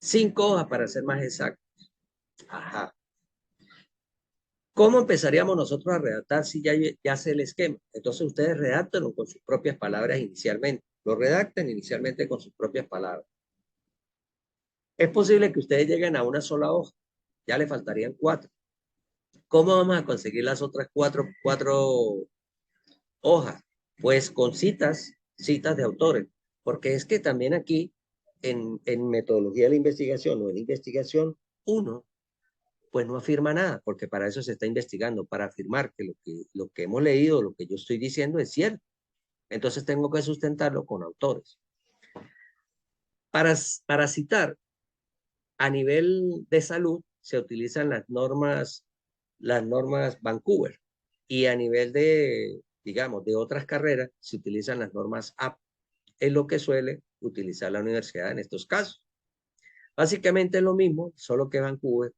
5 hojas para ser más exacto. Ajá. ¿Cómo empezaríamos nosotros a redactar si ya sé el esquema? Entonces ustedes redactan con sus propias palabras inicialmente. Lo redacten inicialmente con sus propias palabras. Es posible que ustedes lleguen a una sola hoja. Ya le faltarían 4. ¿Cómo vamos a conseguir las otras cuatro hojas? Pues con citas de autores. Porque es que también aquí, en metodología de la investigación o en investigación, uno pues no afirma nada, porque para eso se está investigando, para afirmar que lo que hemos leído, lo que yo estoy diciendo es cierto. Entonces tengo que sustentarlo con autores. Para citar, a nivel de salud se utilizan las normas Vancouver, y a nivel de, digamos, de otras carreras se utilizan las normas AP. Es lo que suele utilizar la universidad en estos casos. Básicamente es lo mismo, solo que Vancouver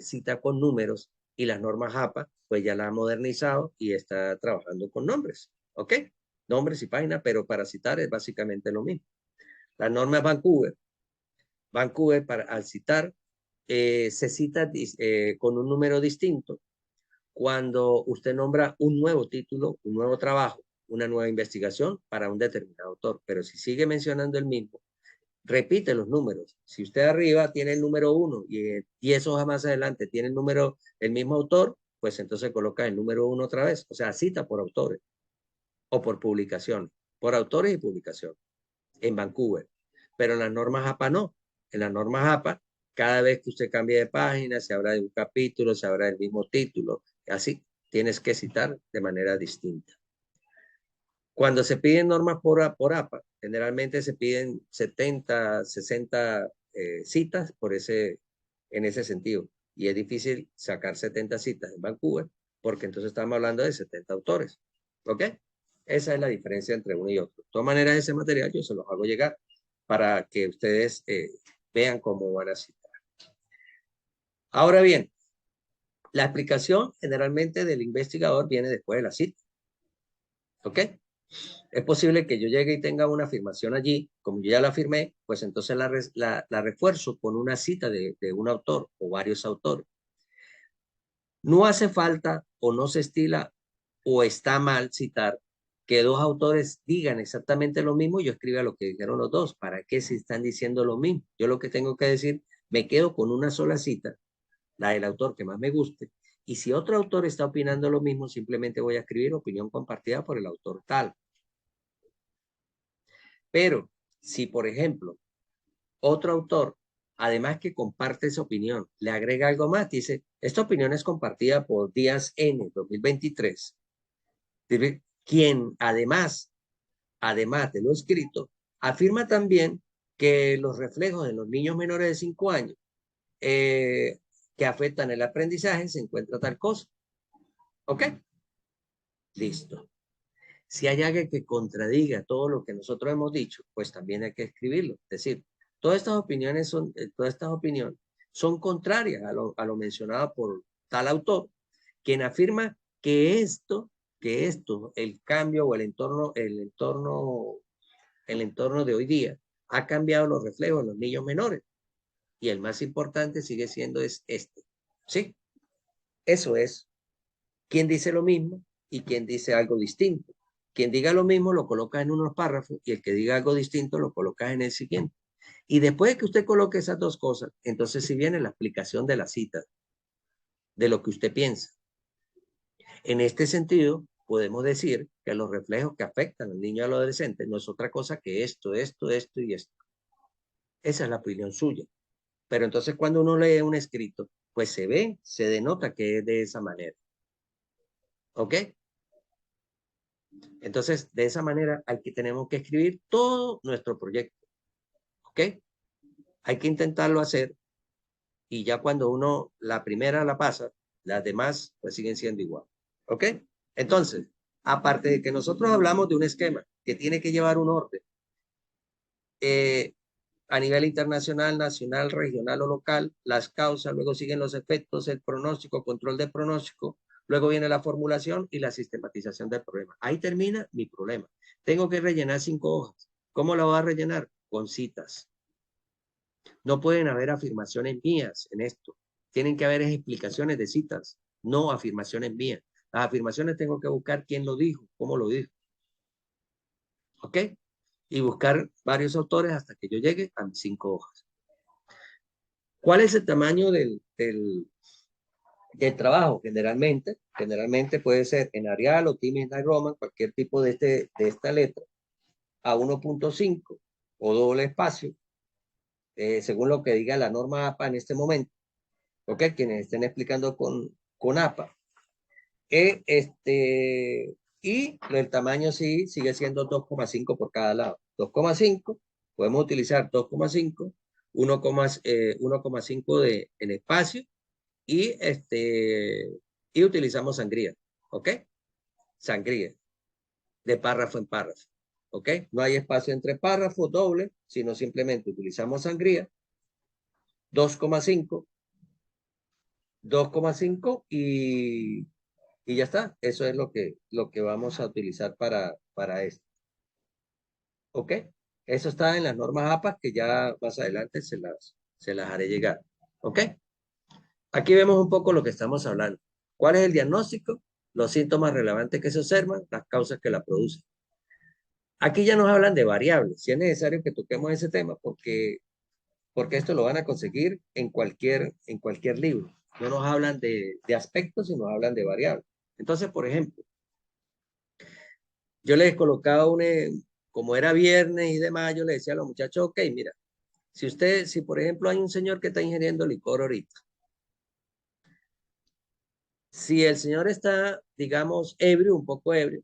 cita con números, y las normas APA pues ya la ha modernizado y está trabajando con nombres, ¿ok? Nombres y páginas, pero para citar es básicamente lo mismo. Las normas Vancouver al citar se cita con un número distinto cuando usted nombra un nuevo título, un nuevo trabajo, una nueva investigación para un determinado autor, pero si sigue mencionando el mismo, repite los números. Si usted arriba tiene el número 1 y 10 hojas más adelante tiene el mismo autor, pues entonces coloca el número 1 otra vez. O sea, cita por autores o por publicación, por autores y publicación en Vancouver. Pero en las normas APA no. En las normas APA, cada vez que usted cambie de página, se habla de un capítulo, se habla del mismo título. Así tienes que citar de manera distinta. Cuando se piden normas por APA, generalmente se piden 70, 60 citas en ese sentido. Y es difícil sacar 70 citas en Vancouver, porque entonces estamos hablando de 70 autores. ¿Ok? Esa es la diferencia entre uno y otro. De todas maneras, ese material yo se los hago llegar para que ustedes vean cómo van a citar. Ahora bien, la explicación generalmente del investigador viene después de la cita. ¿Ok? Es posible que yo llegue y tenga una afirmación allí, como yo ya la firmé, pues entonces la refuerzo con una cita de un autor o varios autores. No hace falta o no se estila o está mal citar que dos autores digan exactamente lo mismo y yo escriba lo que dijeron los dos. ¿Para qué si están diciendo lo mismo? Yo lo que tengo que decir, me quedo con una sola cita, la del autor que más me guste, y si otro autor está opinando lo mismo, simplemente voy a escribir opinión compartida por el autor tal. Pero si, por ejemplo, otro autor, además que comparte esa opinión, le agrega algo más, dice, esta opinión es compartida por Díaz N. 2023, quien además de lo escrito, afirma también que los reflejos en los niños menores de 5 años eh, que afectan el aprendizaje se encuentra tal cosa. ¿Ok? Listo. Si hay alguien que contradiga todo lo que nosotros hemos dicho, pues también hay que escribirlo. Es decir, todas estas opiniones son contrarias a lo mencionado por tal autor, quien afirma que esto, el cambio o el entorno de hoy día ha cambiado los reflejos en los niños menores. Y el más importante sigue siendo este. ¿Sí? Eso es. Quien dice lo mismo y quien dice algo distinto. Quien diga lo mismo lo colocas en unos párrafos y el que diga algo distinto lo colocas en el siguiente. Y después de que usted coloque esas dos cosas, entonces si viene la explicación de la cita, de lo que usted piensa. En este sentido, podemos decir que los reflejos que afectan al niño y al adolescente no es otra cosa que esto y esto. Esa es la opinión suya. Pero entonces cuando uno lee un escrito, pues se denota que es de esa manera. ¿Ok? Entonces, de esa manera tenemos que escribir todo nuestro proyecto. ¿Ok? Hay que intentarlo hacer y ya cuando uno la primera la pasa, las demás pues siguen siendo igual. ¿Ok? Entonces, aparte de que nosotros hablamos de un esquema que tiene que llevar un orden eh, a nivel internacional, nacional, regional o local, las causas, luego siguen los efectos, el pronóstico, control de pronóstico, luego viene la formulación y la sistematización del problema. Ahí termina mi problema. Tengo que rellenar 5 hojas. ¿Cómo la voy a rellenar? Con citas. No pueden haber afirmaciones mías en esto. Tienen que haber explicaciones de citas. no afirmaciones mías. Las afirmaciones tengo que buscar quién lo dijo, cómo lo dijo. ¿Ok? Y buscar varios autores hasta que yo llegue a mis 5 hojas. ¿Cuál es el tamaño del trabajo? Generalmente puede ser en Arial o Times New Roman, cualquier tipo de esta letra, a 1.5 o doble espacio, según lo que diga la norma APA en este momento. ¿Ok? Quienes estén explicando con APA. Y el tamaño sí sigue siendo 2,5 por cada lado. 2,5, podemos utilizar 2,5, 1,5 en espacio y, y utilizamos sangría, ¿ok? Sangría, de párrafo en párrafo, ¿ok? No hay espacio entre párrafos doble, sino simplemente utilizamos sangría, 2,5, 2,5 y ya está. Eso es lo que vamos a utilizar para esto. ¿Ok? Eso está en las normas APA que ya más adelante se las haré llegar. ¿Ok? Aquí vemos un poco lo que estamos hablando. ¿Cuál es el diagnóstico? Los síntomas relevantes que se observan, las causas que la producen. Aquí ya nos hablan de variables. Si es necesario que toquemos ese tema porque esto lo van a conseguir en cualquier libro. No nos hablan de aspectos, sino hablan de variables. Entonces, por ejemplo, yo les colocaba como era viernes y demás, yo le decía a los muchachos, ok, mira, si por ejemplo hay un señor que está ingiriendo licor ahorita, si el señor está, digamos, ebrio, un poco ebrio,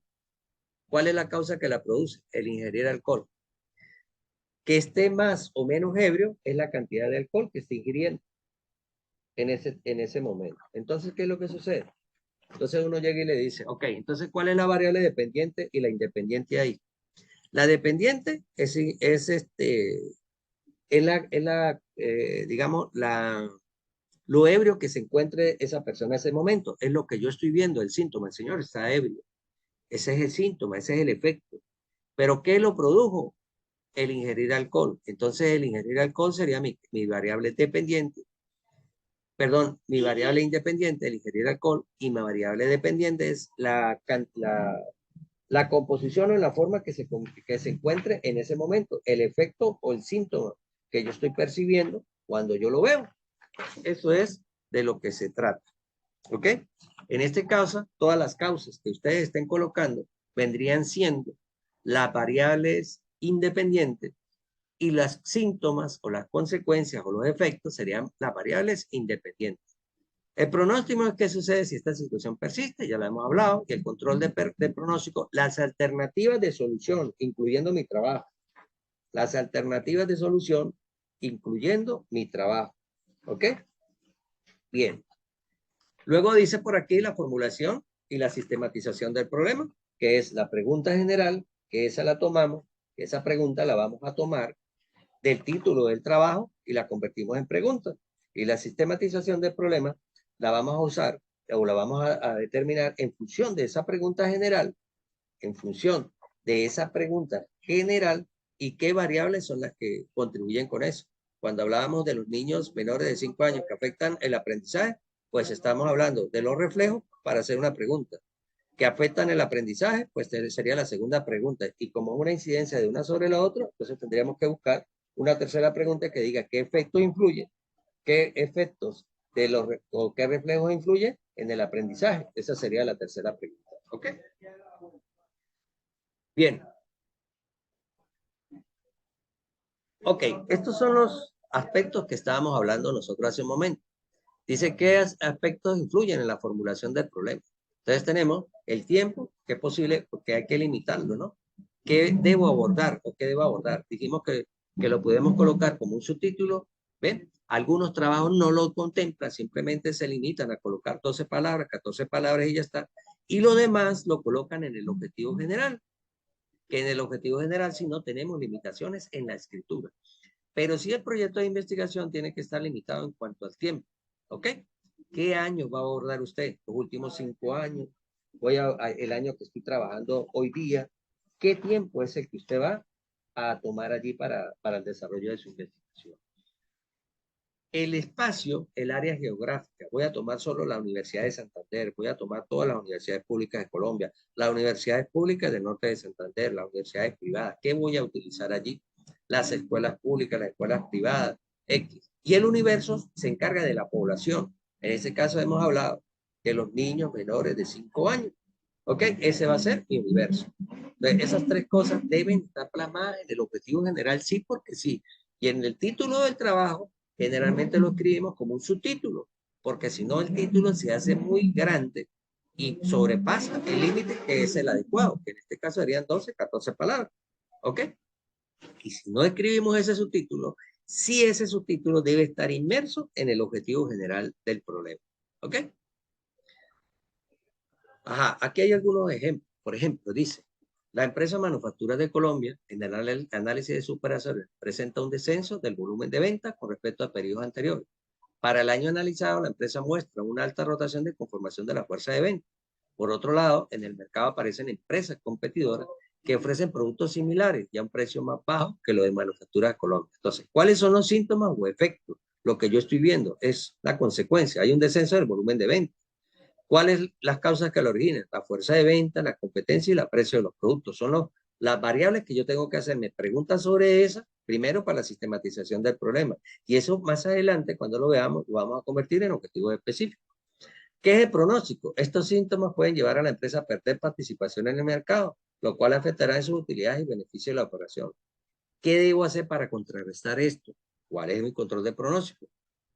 ¿cuál es la causa que la produce? El ingerir alcohol. Que esté más o menos ebrio es la cantidad de alcohol que está ingiriendo en ese momento. Entonces, ¿qué es lo que sucede? Entonces uno llega y le dice, ok, entonces, ¿cuál es la variable dependiente y la independiente ahí? La dependiente digamos, lo ebrio que se encuentre esa persona en ese momento. Es lo que yo estoy viendo, el síntoma. El señor está ebrio. Ese es el síntoma, ese es el efecto. ¿Pero qué lo produjo? El ingerir alcohol. Entonces, el ingerir alcohol sería mi variable dependiente. Perdón, mi variable independiente, el ingerir alcohol, y mi variable dependiente es la composición o la forma que se encuentre en ese momento, el efecto o el síntoma que yo estoy percibiendo cuando yo lo veo. Eso es de lo que se trata. ¿Ok? En este caso, todas las causas que ustedes estén colocando vendrían siendo las variables independientes y las síntomas o las consecuencias o los efectos serían las variables independientes. El pronóstico es qué sucede si esta situación persiste, ya lo hemos hablado, y el control de pronóstico, las alternativas de solución, incluyendo mi trabajo. Las alternativas de solución, incluyendo mi trabajo. ¿Ok? Bien. Luego dice por aquí la formulación y la sistematización del problema, que es la pregunta general, que esa la tomamos, que esa pregunta la vamos a tomar del título del trabajo y la convertimos en pregunta. Y la sistematización del problema la vamos a usar o la vamos a determinar en función de esa pregunta general, en función de esa pregunta general y qué variables son las que contribuyen con eso. Cuando hablábamos de los niños menores de 5 años que afectan el aprendizaje, pues estamos hablando de los reflejos para hacer una pregunta. ¿Que afectan el aprendizaje? Pues sería la segunda pregunta. Y como es una incidencia de una sobre la otra, entonces tendríamos que buscar una tercera pregunta que diga qué efectos influye, qué efectos o qué reflejos influyen en el aprendizaje. Esa sería la tercera pregunta. ¿Ok? Bien. Ok, estos son los aspectos que estábamos hablando nosotros hace un momento. Dice qué aspectos influyen en la formulación del problema. Entonces tenemos el tiempo, que es posible, porque hay que limitarlo, ¿no? ¿Qué debo abordar o qué debo abordar? Dijimos que lo podemos colocar como un subtítulo, ¿ven? Algunos trabajos no lo contemplan, simplemente se limitan a colocar 12 palabras, 14 palabras y ya está. Y lo demás lo colocan en el objetivo general, que en el objetivo general si no tenemos limitaciones en la escritura. Pero sí el proyecto de investigación tiene que estar limitado en cuanto al tiempo. ¿Ok? ¿Qué año va a abordar usted? Los últimos 5 años. El año que estoy trabajando hoy día. ¿Qué tiempo es el que usted va a tomar allí para el desarrollo de su investigación? El espacio, el área geográfica, voy a tomar solo la Universidad de Santander, voy a tomar todas las universidades públicas de Colombia, las universidades públicas del norte de Santander, las universidades privadas, ¿qué voy a utilizar allí? Las escuelas públicas, las escuelas privadas, X. Y el universo se encarga de la población. En ese caso hemos hablado de los niños menores de 5 años. ¿Ok? Ese va a ser mi universo. Entonces, esas tres cosas deben estar plasmadas en el objetivo general, sí, porque sí. Y en el título del trabajo, generalmente lo escribimos como un subtítulo, porque si no, el título se hace muy grande y sobrepasa el límite que es el adecuado, que en este caso serían 12, 14 palabras. ¿Ok? Y si no escribimos ese subtítulo, sí ese subtítulo debe estar inmerso en el objetivo general del problema. ¿Ok? Ajá, aquí hay algunos ejemplos. Por ejemplo, dice, la empresa Manufacturas de Colombia, en el análisis de sus operaciones, presenta un descenso del volumen de ventas con respecto a periodos anteriores. Para el año analizado, la empresa muestra una alta rotación de conformación de la fuerza de venta. Por otro lado, en el mercado aparecen empresas competidoras que ofrecen productos similares y a un precio más bajo que lo de Manufacturas de Colombia. Entonces, ¿cuáles son los síntomas o efectos? Lo que yo estoy viendo es la consecuencia. Hay un descenso del volumen de venta. ¿Cuáles las causas que lo originan? La fuerza de venta, la competencia y el precio de los productos. Son las variables que yo tengo que hacerme preguntas sobre esas, primero para la sistematización del problema. Y eso más adelante, cuando lo veamos, lo vamos a convertir en objetivos específicos. ¿Qué es el pronóstico? Estos síntomas pueden llevar a la empresa a perder participación en el mercado, lo cual afectará en sus utilidades y beneficios de la operación. ¿Qué debo hacer para contrarrestar esto? ¿Cuál es mi control de pronóstico?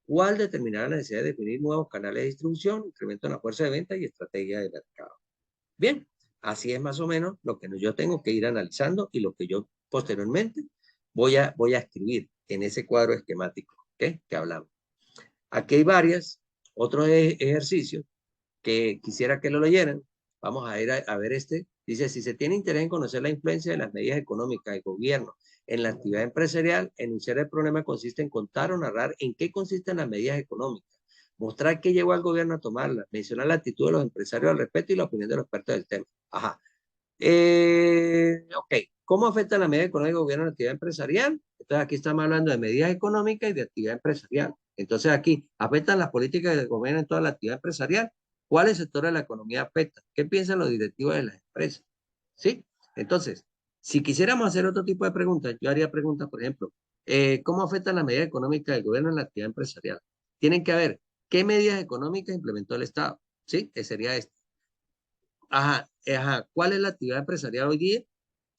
¿Cuál determinará la necesidad de definir nuevos canales de distribución, incremento en la fuerza de venta y estrategia de mercado? Bien, así es más o menos lo que yo tengo que ir analizando y lo que yo posteriormente voy a escribir en ese cuadro esquemático, ¿okay?, que hablamos. Aquí hay otros ejercicios que quisiera que lo leyeran. Vamos a ir a ver este. Dice, si se tiene interés en conocer la influencia de las medidas económicas del gobierno en la actividad empresarial, enunciar el problema consiste en contar o narrar en qué consisten las medidas económicas, mostrar qué llevó al gobierno a tomarlas, mencionar la actitud de los empresarios al respecto y la opinión de los expertos del tema. Ajá. Ok, ¿cómo afecta la medida económica del gobierno a la actividad empresarial? Entonces aquí estamos hablando de medidas económicas y de actividad empresarial. Entonces aquí, ¿afectan las políticas del gobierno en toda la actividad empresarial? ¿Cuáles sectores de la economía afectan? ¿Qué piensan los directivos de las empresas? ¿Sí? Entonces, si quisiéramos hacer otro tipo de preguntas, yo haría preguntas, por ejemplo, ¿cómo afectan las medidas económicas del gobierno en la actividad empresarial? Tienen que ver qué medidas económicas implementó el Estado. ¿Sí? Que sería esto. Ajá, ajá. ¿Cuál es la actividad empresarial hoy día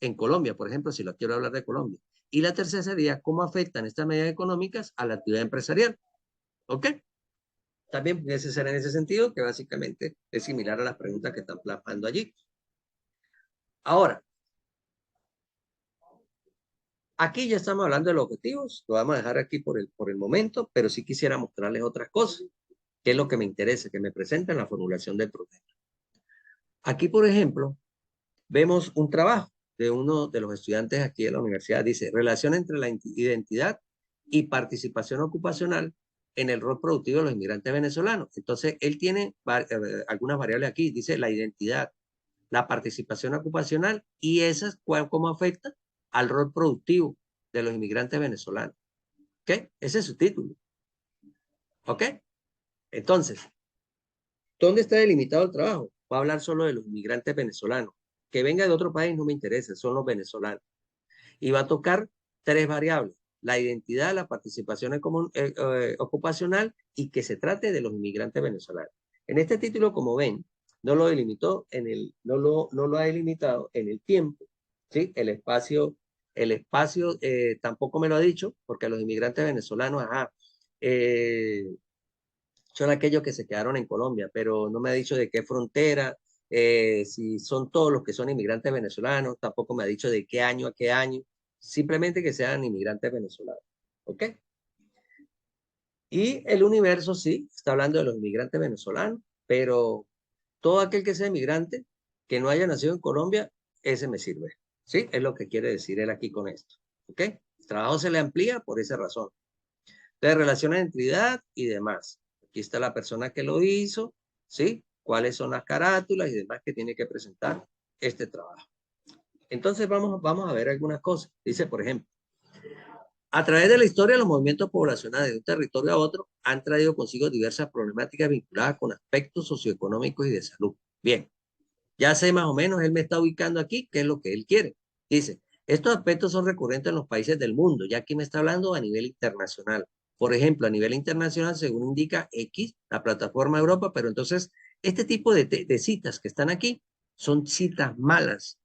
en Colombia, por ejemplo, si lo quiero hablar de Colombia? Y la tercera sería, ¿cómo afectan estas medidas económicas a la actividad empresarial? ¿Ok? También puede ser en ese sentido, que básicamente es similar a las preguntas que están plasmando allí. Ahora, aquí ya estamos hablando de los objetivos, lo vamos a dejar aquí por el momento, pero sí quisiera mostrarles otras cosas, que es lo que me interesa, que me presenten la formulación del problema. Aquí, por ejemplo, vemos un trabajo de uno de los estudiantes aquí de la universidad. Dice, relación entre la identidad y participación ocupacional en el rol productivo de los inmigrantes venezolanos. Entonces, él tiene algunas variables aquí. Dice la identidad, la participación ocupacional y esas, ¿cómo afecta al rol productivo de los inmigrantes venezolanos? ¿Ok? Ese es su título. ¿Ok? Entonces, ¿dónde está delimitado el trabajo? Va a hablar solo de los inmigrantes venezolanos. Que venga de otro país no me interesa, son los venezolanos. Y va a tocar tres variables: la identidad, la participación ocupacional y que se trate de los inmigrantes venezolanos. En este título, como ven, no lo ha delimitado en el tiempo, ¿sí? El espacio tampoco me lo ha dicho, porque los inmigrantes venezolanos, eh, son aquellos que se quedaron en Colombia, pero no me ha dicho de qué frontera, si son todos los que son inmigrantes venezolanos, tampoco me ha dicho de qué año a qué año, simplemente que sean inmigrantes venezolanos. ¿Ok? Y el universo sí, está hablando de los inmigrantes venezolanos, pero todo aquel que sea inmigrante, que no haya nacido en Colombia, ese me sirve. ¿Sí? Es lo que quiere decir él aquí con esto. ¿Ok? El trabajo se le amplía por esa razón. De relaciones de entidad y demás. Aquí está la persona que lo hizo, ¿sí? Cuáles son las carátulas y demás que tiene que presentar este trabajo. Entonces vamos a ver algunas cosas. Dice, por ejemplo, A través de la historia, los movimientos poblacionales de un territorio a otro han traído consigo diversas problemáticas vinculadas con aspectos socioeconómicos y de salud. Bien, ya sé más o menos, él me está ubicando aquí, qué es lo que él quiere. Dice, estos aspectos son recurrentes en los países del mundo, ya aquí me está hablando a nivel internacional. Por ejemplo, a nivel internacional, según indica X, la plataforma Europa, pero entonces, este tipo de citas que están aquí son citas malas.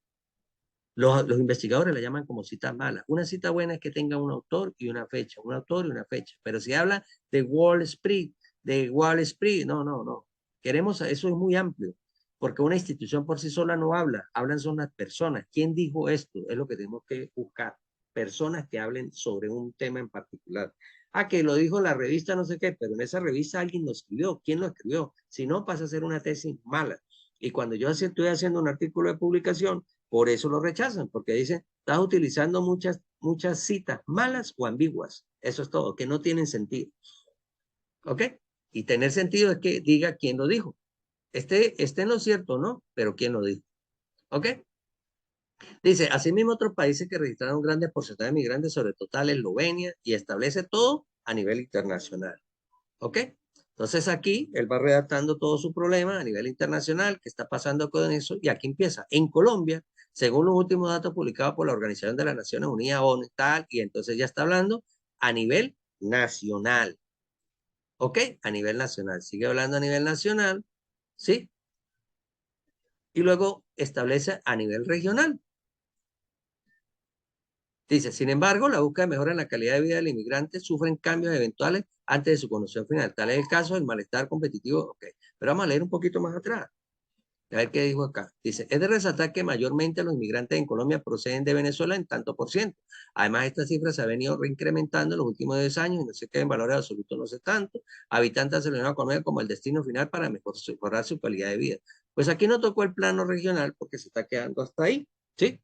Los investigadores la llaman como citas malas. Una cita buena es que tenga un autor y una fecha, un autor y una fecha. Pero si habla de Wall Street, no, no, no. Queremos, eso es muy amplio, porque una institución por sí sola no habla, hablan son las personas. ¿Quién dijo esto? Es lo que tenemos que buscar. Personas que hablen sobre un tema en particular. Ah, que lo dijo la revista no sé qué, pero en esa revista alguien lo escribió. ¿Quién lo escribió? Si no, pasa a ser una tesis mala. Y cuando yo estoy haciendo un artículo de publicación, por eso lo rechazan, porque dicen, estás utilizando muchas citas malas o ambiguas. Eso es todo, que no tienen sentido. ¿Ok? Y tener sentido es que diga quién lo dijo. Este en lo cierto, ¿no? Pero quién lo dijo. ¿Ok? Dice, asimismo otros países que registraron grandes porcentajes de migrantes, sobre todo Eslovenia, y establece todo a nivel internacional. ¿Ok? Entonces aquí él va redactando todo su problema a nivel internacional, qué está pasando con eso, y aquí empieza. En Colombia, según los últimos datos publicados por la Organización de las Naciones Unidas, ONU y tal, y entonces ya está hablando a nivel nacional. ¿Ok? A nivel nacional. Sigue hablando a nivel nacional, ¿sí? Y luego establece a nivel regional. Dice, sin embargo, la búsqueda de mejora en la calidad de vida del inmigrante sufren cambios eventuales antes de su condición final. Tal es el caso del malestar competitivo. Ok, pero vamos a leer un poquito más atrás. A ver qué dijo acá. Dice, es de resaltar que mayormente los inmigrantes en Colombia proceden de Venezuela en tanto por ciento. Además, esta cifra se ha venido reincrementando en los últimos 10 años y no se queda en valores absolutos, no sé tanto. Habitantes de la Unión Colombia como el destino final para mejorar su calidad de vida. Pues aquí no tocó el plano regional porque se está quedando hasta ahí, ¿sí?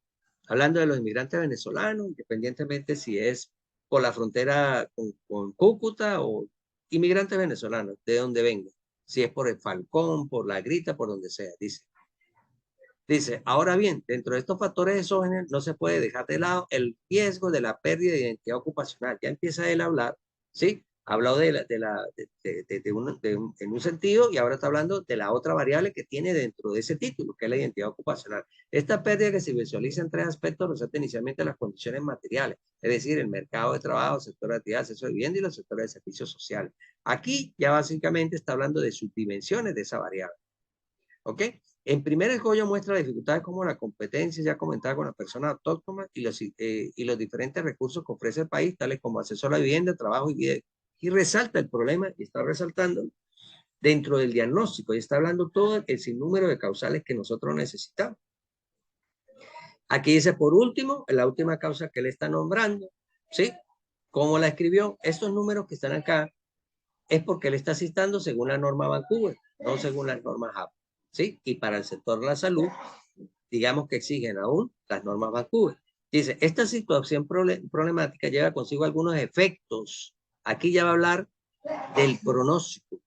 Hablando de los inmigrantes venezolanos, independientemente si es por la frontera con Cúcuta o inmigrantes venezolanos, de donde vengan, si es por el Falcón, por la Grita, por donde sea, dice. Dice, ahora bien, dentro de estos factores exógenos no se puede dejar de lado el riesgo de la pérdida de identidad ocupacional. Ya empieza él a hablar, ¿sí? Ha hablado en un sentido y ahora está hablando de la otra variable que tiene dentro de ese título, que es la identidad ocupacional. Esta pérdida que se visualiza en tres aspectos resalta inicialmente las condiciones materiales, es decir, el mercado de trabajo, el sector de actividad, acceso a vivienda y los sectores de servicios sociales. Aquí ya básicamente está hablando de subdimensiones de esa variable. ¿Ok? En primer escollo muestra dificultades como la competencia ya comentada con las personas autóctonas y los diferentes recursos que ofrece el país, tales como acceso a la vivienda, trabajo y vida. Y resalta el problema y está resaltando dentro del diagnóstico y está hablando todo el sinnúmero de causales que nosotros necesitamos. Aquí dice, por último, la última causa que él está nombrando, ¿sí? ¿Cómo la escribió? Estos números que están acá es porque él está citando según la norma Vancouver, no según las normas HAP, ¿sí? Y para el sector de la salud, digamos que exigen aún las normas Vancouver. Dice, esta situación problemática lleva consigo algunos efectos. Aquí ya va a hablar del pronóstico,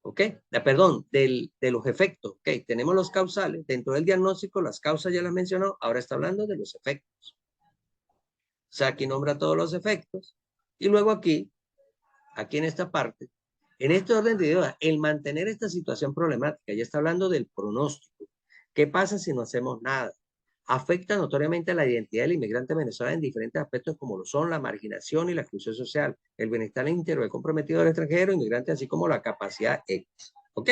¿ok? Perdón, de los efectos, ¿ok? Tenemos los causales. Dentro del diagnóstico, las causas ya las mencionó, ahora está hablando de los efectos. O sea, aquí nombra todos los efectos. Y luego aquí en esta parte, en este orden de ideas, el mantener esta situación problemática, ya está hablando del pronóstico. ¿Qué pasa si no hacemos nada? Afecta notoriamente a la identidad del inmigrante venezolano en diferentes aspectos como lo son la marginación y la exclusión social, el bienestar íntegro del comprometido del extranjero, inmigrante, así como la capacidad X. ¿Ok?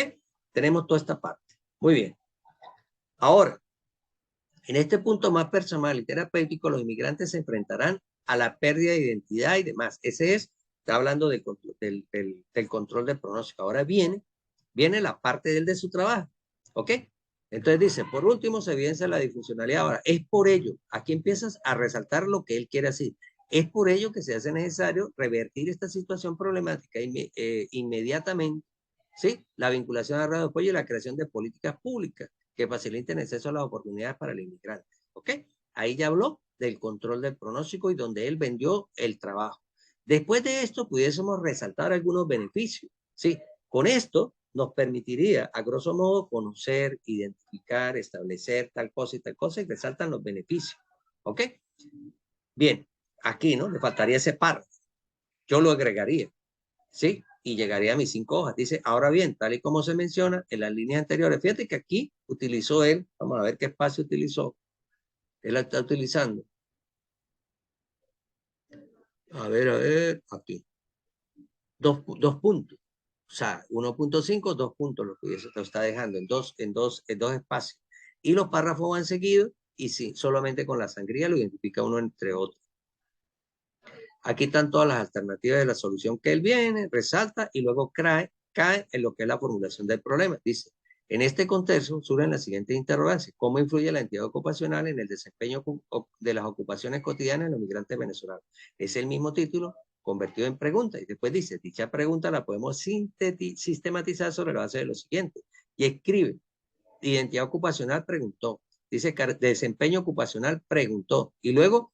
Tenemos toda esta parte. Muy bien. Ahora, en este punto más personal y terapéutico, los inmigrantes se enfrentarán a la pérdida de identidad y demás. Ese es, está hablando del control del pronóstico. Ahora viene la parte de su trabajo. ¿Ok? Entonces dice, por último, se evidencia la disfuncionalidad. Ahora, es por ello, aquí empiezas a resaltar lo que él quiere decir. Es por ello que se hace necesario revertir esta situación problemática inmediatamente, ¿sí? La vinculación a radio de apoyo y la creación de políticas públicas que faciliten el acceso a las oportunidades para el inmigrante. ¿Ok? Ahí ya habló del control del pronóstico y donde él vendió el trabajo. Después de esto, pudiésemos resaltar algunos beneficios. ¿Sí? Con esto nos permitiría, a grosso modo, conocer, identificar, establecer tal cosa y resaltan los beneficios. ¿Ok? Bien, Aquí, ¿no? Le faltaría ese párrafo. Yo lo agregaría, ¿sí? Y llegaría a mis 5 hojas. Dice, ahora bien, tal y como se menciona en las líneas anteriores, fíjate que aquí utilizó él, vamos a ver qué espacio utilizó. Él la está utilizando. A ver, aquí. Dos puntos. O sea, 1.5, 2 puntos, lo que lo está dejando en dos espacios. Y los párrafos van seguidos y sí, solamente con la sangría lo identifica uno entre otros. Aquí están todas las alternativas de la solución que él viene, resalta y luego cae en lo que es la formulación del problema. Dice, en este contexto surgen las siguientes interrogantes. ¿Cómo influye la entidad ocupacional en el desempeño de las ocupaciones cotidianas de los migrantes venezolanos? Es el mismo título convertido en pregunta. Y después dice, dicha pregunta la podemos sistematizar sobre la base de lo siguiente. Y escribe, identidad ocupacional preguntó. Dice, desempeño ocupacional preguntó. Y luego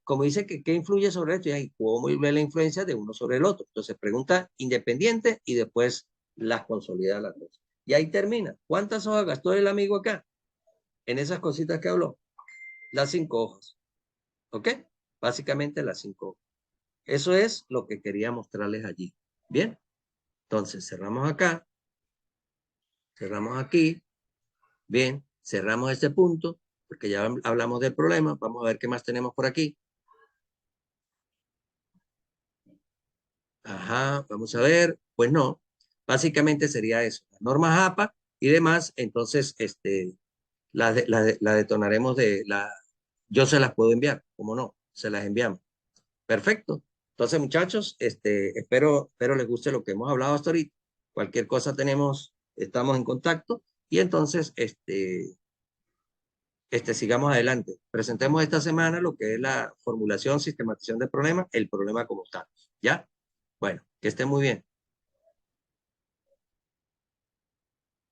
como dice que qué influye sobre esto y cómo ve la influencia de uno sobre el otro. Entonces pregunta independiente y después las consolida las dos. Y ahí termina. ¿Cuántas hojas gastó el amigo acá? En esas cositas que habló. Las 5 hojas. ¿Ok? Básicamente las 5 hojas. Eso es lo que quería mostrarles allí. Bien. Entonces cerramos acá. Cerramos aquí. Bien. Cerramos este punto porque ya hablamos del problema. Vamos a ver qué más tenemos por aquí. Ajá, vamos a ver. Pues no, básicamente sería eso. Las normas APA y demás, entonces, la detonaremos yo se las puedo enviar, ¿cómo no? Se las enviamos. Perfecto. Entonces, muchachos, espero les guste lo que hemos hablado hasta ahorita. Cualquier cosa estamos en contacto y entonces, sigamos adelante. Presentemos esta semana lo que es la formulación, sistematización del problema, el problema como está. ¿Ya? Bueno, que estén muy bien.